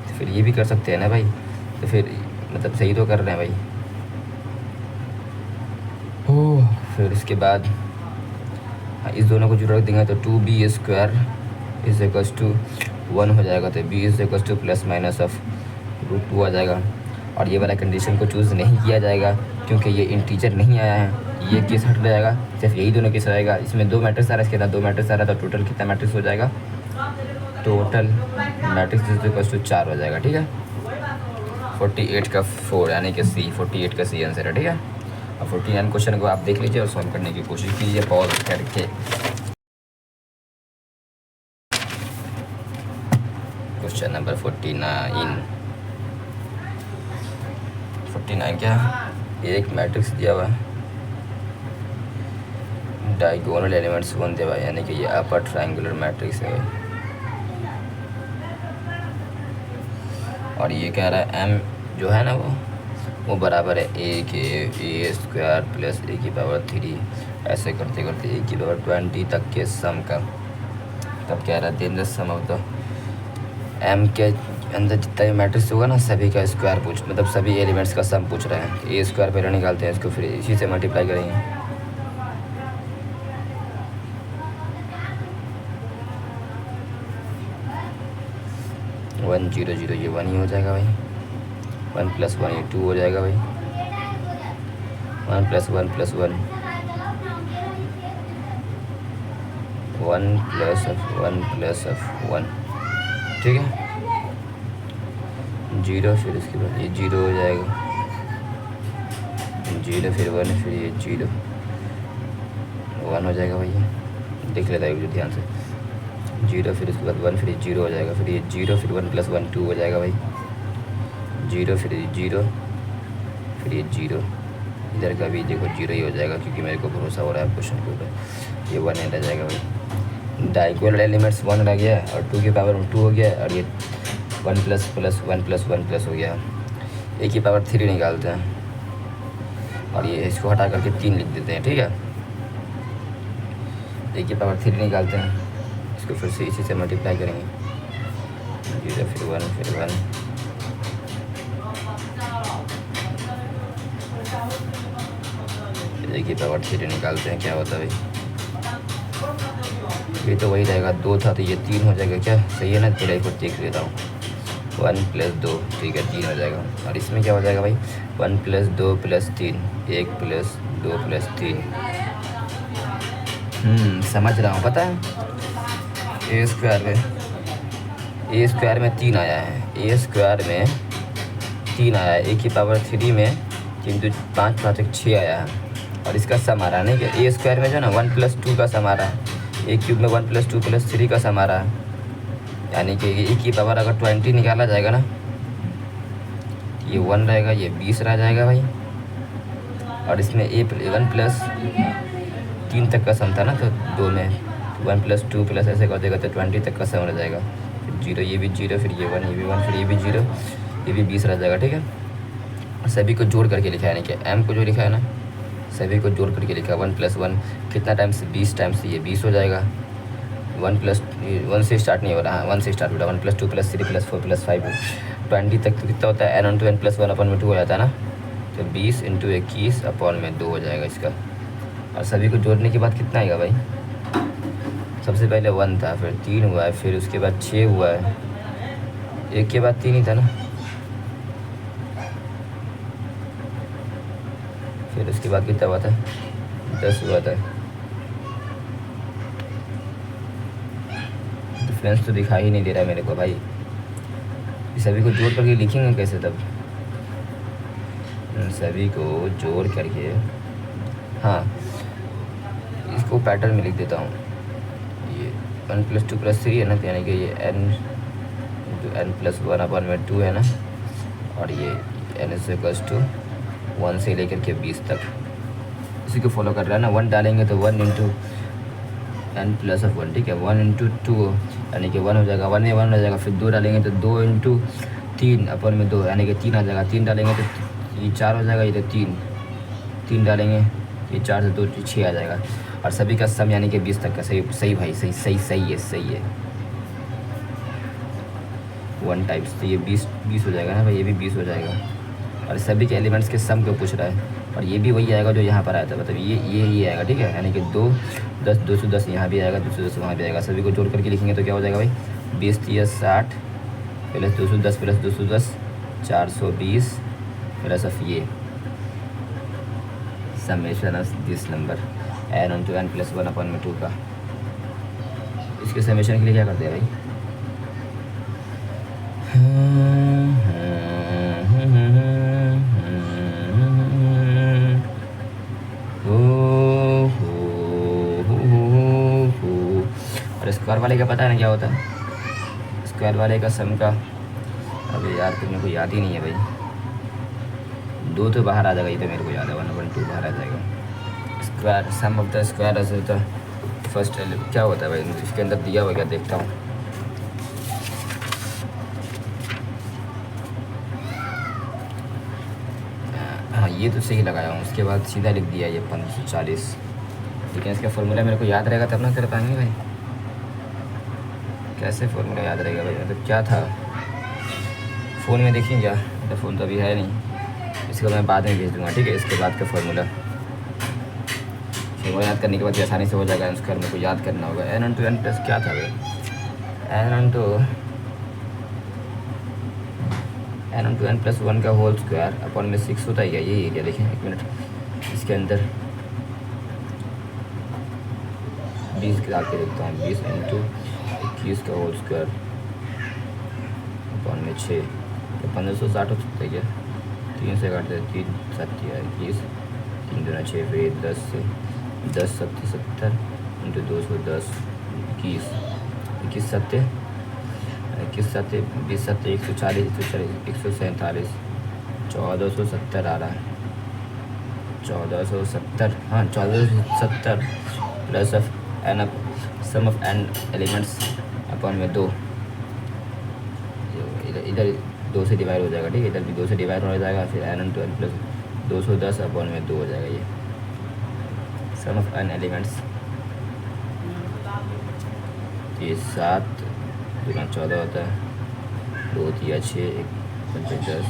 तो फिर ये भी कर सकते हैं ना भाई, तो फिर मतलब सही तो कर रहे हैं भाई। ओह, फिर इसके बाद इस दोनों को जुड़ रख देंगे तो 2b² इज इक्वल्स टू 1 हो जाएगा। तो b is equals two plus minus of √2 आ जाएगा। और ये वाला कंडीशन को चूज़ नहीं किया जाएगा क्योंकि ये इंटीजर नहीं आया है, ये केस हट जाएगा, सिर्फ यही दोनों केस रहेगा। इसमें दो मैट्रिक्स आ रहा है, इसके साथ दो मैट्रिक्स आ रहा है, तो टोटल कितना मैट्रिक्स हो जाएगा? Total matrix is equals to 4 हो जाएगा। ठीक है, 48 का 4 यानी कि सी, 48 का सी आंसर है। ठीक है, और 49 क्वेश्चन को आप देख लीजिए और सॉल्व करने की कोशिश कीजिए पॉज करके। क्वेश्चन नंबर 49 क्या? एक मैट्रिक्स दिया हुआ है, डायगोनल एलिमेंट्स 1 दिया हुआ है, यानी कि ये अपर ट्रायंगुलर मैट्रिक्स है। और ये कह रहा है m जो है ना वो बराबर है a के a² प्लस a⁻³ ऐसे करते करते a⁻20 तक के सम का। तब कह रहा है then the sum of the m के अंदर जितना भी मैट्रिक्स होगा ना सभी का स्क्वायर मतलब सभी एलिमेंट्स का सम पूछ रहे हैं। a² पहले निकालते हैं, इसको फिर इसी से मल्टीप्लाई करेंगे। वन जीरो जीरो ये 1 ही हो जाएगा भाई, 1 + 1 ये 2 हो जाएगा भाई, 1 + 1 + 1 1 + 1 ठीक है, 0 फिर इसके बाद ये 0 हो जाएगा, 0 फिर 1 फिर ये 0 1 हो जाएगा भैया, देख लेता है ध्यान से। 0 फिर उसके बाद 1 फिर ये 0 हो जाएगा, फिर ये 0 फिर 1 + 1 2 हो जाएगा भाई, 0 फिर ये 0 फिर ये 0, इधर का भी देखो 0 ही हो जाएगा क्योंकि मेरे को भरोसा हो रहा है क्वेश्चन के ऊपर। ये 1 रह जाएगा भाई, डायगोनल एलिमेंट्स 1 रह गया और 2 की पावर 2 हो गया, और ये 1 + 1 + 1 हो गया। a की पावर 3 निकालते हैं और ये इसको हटा करके 3 लिख देते हैं। ठीक है, a की पावर 3 निकालते हैं, इसको फिर से इसी से मल्टीप्लाई करेंगे, 0 फिर 1 फिर 1 a की पावर 3 निकालते हैं, क्या होता है भाई? ये तो वही रहेगा, 2 था तो ये 3 हो जाएगा, क्या सही है ना? चलिए इसको देख लेता हूँ, 1 + 2 ठीक है 3 हो जाएगा। और इसमें क्या हो जाएगा भाई? 1 + 2 + 3 1 + 2 + 3 समझ रहा हूँ, पता है a² में 3 आया है, a² में 3 आया है, a की पावर 3 में 3 × 5 = 6 आया है, और इसका सम आ रहा है नहीं कि a² में जो है ना 1 + 2 का सम आ रहा है, a³ में 1 + 2 + 3 का सम आ रहा है, यानी कि a की पावर अगर 20 निकाला जाएगा ना, ये 1 रहेगा, ये 20 रह जाएगा भाई। और इसमें 1 + 3 तक का सम था ना, तो 2 में 1 + 2 + ऐसे कर देगा तो 20 तक का सम रह जाएगा, फिर 0 ये भी 0 फिर ये 1 ये भी 1 फिर ये भी 0 ये भी 20 रह जाएगा। ठीक है, सभी को जोड़ करके लिखा है, यानी कि m को जो लिखा है ना सभी को जोड़ करके लिखा है। 1 + 1 कितना टाइम्स? 20 टाइम्स, ये 20 हो जाएगा। 1 से स्टार्ट नहीं हो रहा है, 1 से स्टार्ट हो रहा है, 1 + 2 + 3 + 4 + 5 20 तक तो कितना होता है? n × n + 1/2 हो जाता है ना, तो 20 × 21/2 हो जाएगा इसका। और सभी को जोड़ने के बाद कितना आएगा भाई? सबसे पहले 1 था, फिर 3 हुआ है, फिर उसके बाद 6 हुआ है, 1 के बाद 3 ही था ना, फिर उसके बाद कितना हुआ था? 10 हुआ था। डिफरेंस तो दिखाई ही नहीं दे रहा है मेरे को भाई, सभी को जोड़ करके लिखेंगे कैसे तब? सभी को जोड़ करके, हाँ इसको पैटर्न में लिख देता हूँ। ये 1 + 2 + 3 है ना, तो यानी कि ये n × n + 1/2 है ना, और ये n = 1 से लेकर के 20 तक इसी को फॉलो कर रहा है ना। 1 डालेंगे तो 1 इंटू n प्लस ऑफ 1, ठीक है। 1 इंटू 2 यानी कि 1 हो जाएगा, 1 में 1 हो जाएगा। फिर 2 डालेंगे तो 2 इंटू 3 अपन में 2 यानी कि 3 आ जाएगा। 3 डालेंगे तो ये 4 हो जाएगा, ये तो 3 डालेंगे, ये 4 से 2 6 आ जाएगा। और सभी का सम यानी कि 20 तक का। सही सही भाई, सही सही सही है, सही है। 1 टाइम्स तो ये 20 हो जाएगा ना भाई, ये भी 20 हो जाएगा। और सभी के एलिमेंट्स के सम को पूछ रहा है, और ये भी वही आएगा जो यहाँ पर आया था, मतलब ये आएगा, ठीक है। यानी कि 2 10 210 यहाँ भी आएगा, 210 वहाँ भी आएगा। सभी को जोड़ करके लिखेंगे तो क्या हो जाएगा भाई, 20 3 60 प्लस 210 प्लस 210 420 प्लस ऑफ ये summation of this number n + n + 1/2 का। इसके समेशन के लिए क्या करते हैं भाई, और स्क्वायर वाले का पता है ना क्या होता है, स्क्वायर वाले का सम का, अभी यार तो मेरे को याद ही नहीं है भाई। 2 तो बाहर आ जाएगा, ये तो मेरे को याद है, 1/2 बाहर आ जाएगा। Square sum of the square होता है फर्स्ट क्या होता है भाई, इसके अंदर दिया हुआ क्या देखता हूँ। हाँ ये तो सही लगाया हूँ, उसके बाद सीधा लिख दिया ये 1540। लेकिन इसका फॉर्मूला मेरे को याद रहेगा तब ना कर पाएंगे भाई। कैसे फॉर्मूला याद रहेगा भाई, मतलब क्या था, फ़ोन में देखें क्या, मेरा फ़ोन तो अभी है नहीं, इसको मैं बाद में भेज दूँगा, ठीक है। इसके बाद का फॉर्मूला याद करने के बाद आसानी से हो जाएगा। इसका मेरे को याद करना होगा। n × n प्लस क्या था भाई, n × n + 1 का होल स्क्वायर अपन में 6 होता है क्या, ये एरिया देखें, एक मिनट। इसके अंदर 20 डाल के देखता हूँ, 20 × 21 का होल स्क्वायर अपन में 6, तो 1560 हो सकता है क्या, 3 से काटते 3 7 21, 3 दूना 6, फिर 10 से 10 7 70 × 210 21 21 7 21 7 20 7 140 147 1470 आ रहा है, 1470, हाँ 1470 plus of n sum of n elements अपन में 2, इधर 2 से डिवाइड हो जाएगा, ठीक है। इधर भी 2 से डिवाइड हो जाएगा, फिर n × n + 210 अपन में 2 हो जाएगा। ये सम ऑफ n एलिमेंट्स, ये 7 दूना 14 होता है, 2 3 6 1 5 10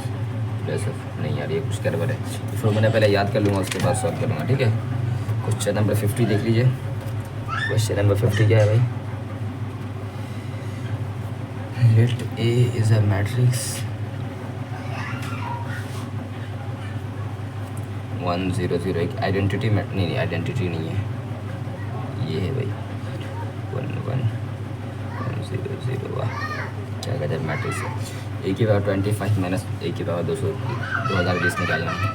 प्लस ऑफ, नहीं यार ये कुछ गड़बड़ है, फिर मैंने पहले याद कर लूँगा, उसके बाद सॉल्व करूँगा, ठीक है। क्वेश्चन नंबर 50 देख लीजिए। क्वेश्चन नंबर 50 क्या है भाई, let A is a matrix 1 0 0, एक आइडेंटिटी नहीं आइडेंटिटी नहीं है, ये है भाई 1 1 1 0 0, वाह क्या कहते हैं मैट्रिक्स है। A की पावर 25 माइनस A की पावर 2020 निकालना है।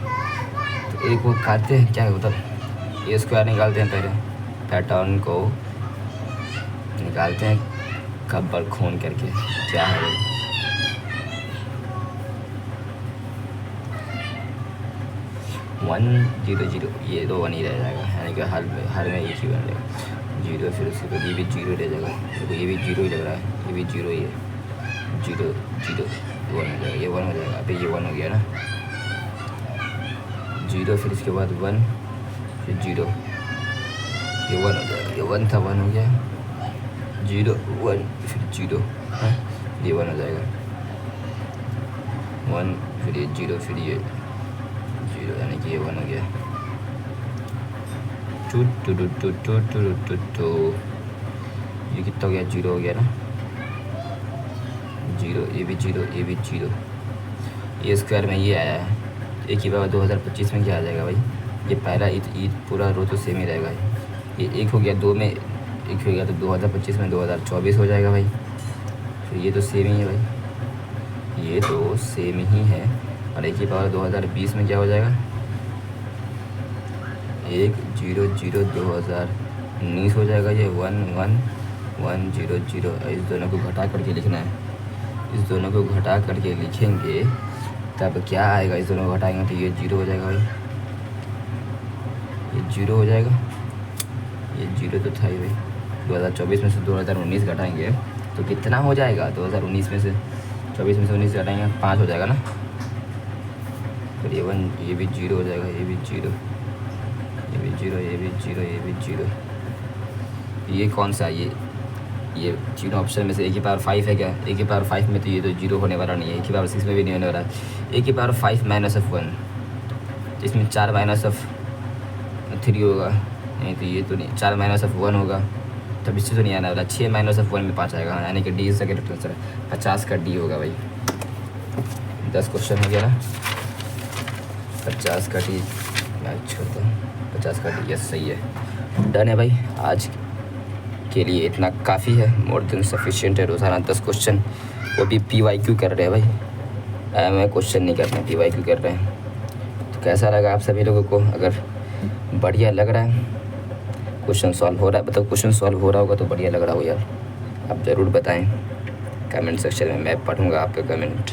तो एक वो काटते हैं क्या होता है, A स्क्वायर निकालते हैं, पहले पैटर्न को निकालते हैं कब्बर खून करके, क्या है भाई 1 0 0, ये तो 1 ही रह जाएगा, यानी कि हर में एक ही बन जाएगा 0, फिर उसके बाद ये भी 0 रह जाएगा, देखो ये भी 0 ही लग रहा है, ये भी 0 ही है, 0 0 1 हो जाएगा, ये 1 हो जाएगा, अभी ये 1 हो गया ना, 0 फिर इसके बाद 1 फिर 0, ये 1 हो जाएगा, ये 1 था 1 हो गया, 0 1 फिर 0, हाँ ये 1 हो जाएगा, 1 फिर ये 0 फिर ये 0, यानी कि ये 1 हो गया। Two two two two two two two two, ये कितना हो गया, 0 हो गया ना, 0, ये भी 0, ये भी 0, ये स्क्वायर में ये आया है। एक ही बार 2025 में क्या आ जाएगा भाई, ये पहला ईद पूरा रो तो सेम ही रहेगा, ये 1 हो गया, 2 में 1 हो गया, तो 2025 में 2024 हो जाएगा भाई। फिर ये तो सेम ही है भाई, ये तो सेम ही है। और एक ही पावर 2020 में क्या हो जाएगा, 1 0 0 2019 हो जाएगा, ये 1 1 1 0 0। इस दोनों को घटा करके लिखना है, इस दोनों को घटा करके लिखेंगे तब क्या आएगा, इस दोनों को घटाएंगे तो ये 0 हो जाएगा भाई, ये 0 हो जाएगा, ये 0 तो था ही भाई। 2024 में से 2019 घटाएंगे तो कितना हो जाएगा, 2019 में से 24 में से 19 घटाएंगे 5 हो जाएगा ना, फिर ये 1, ये भी 0 हो जाएगा, ये भी 0, ये भी 0, ये भी 0, ये भी 0। ये कौन सा, ये तीनों ऑप्शन में से ए की पावर 5 है क्या, ए की पावर 5 में तो ये तो 0 होने वाला नहीं है, ए की पावर 6 में भी नहीं होने वाला है। ए की पावर 5 -1, इसमें 4 -3 होगा, नहीं तो ये तो नहीं, 4 -1 होगा, तब इससे तो नहीं आने वाला। 6 -1 में 5 आएगा, यानी कि D is the correct answer, 50 का डी होगा भाई। 10 क्वेश्चन हो गया ना, 50 का डी, छोड़ दो, 50 का डी, यस सही है, डन है भाई। आज के लिए इतना काफ़ी है, मोर देन सफिशिएंट है। रोज़ाना 10 क्वेश्चन, वो भी PYQ कर रहे हैं भाई, मैं क्वेश्चन नहीं कर रहे हैं, PYQ कर रहे हैं। तो कैसा लगा आप सभी लोगों को, अगर बढ़िया लग रहा है, क्वेश्चन सॉल्व हो रहा है, मतलब क्वेश्चन सॉल्व हो रहा होगा तो बढ़िया लग रहा हो यार, आप ज़रूर बताएं कमेंट सेक्शन में, मैं पढ़ूँगा आपके कमेंट।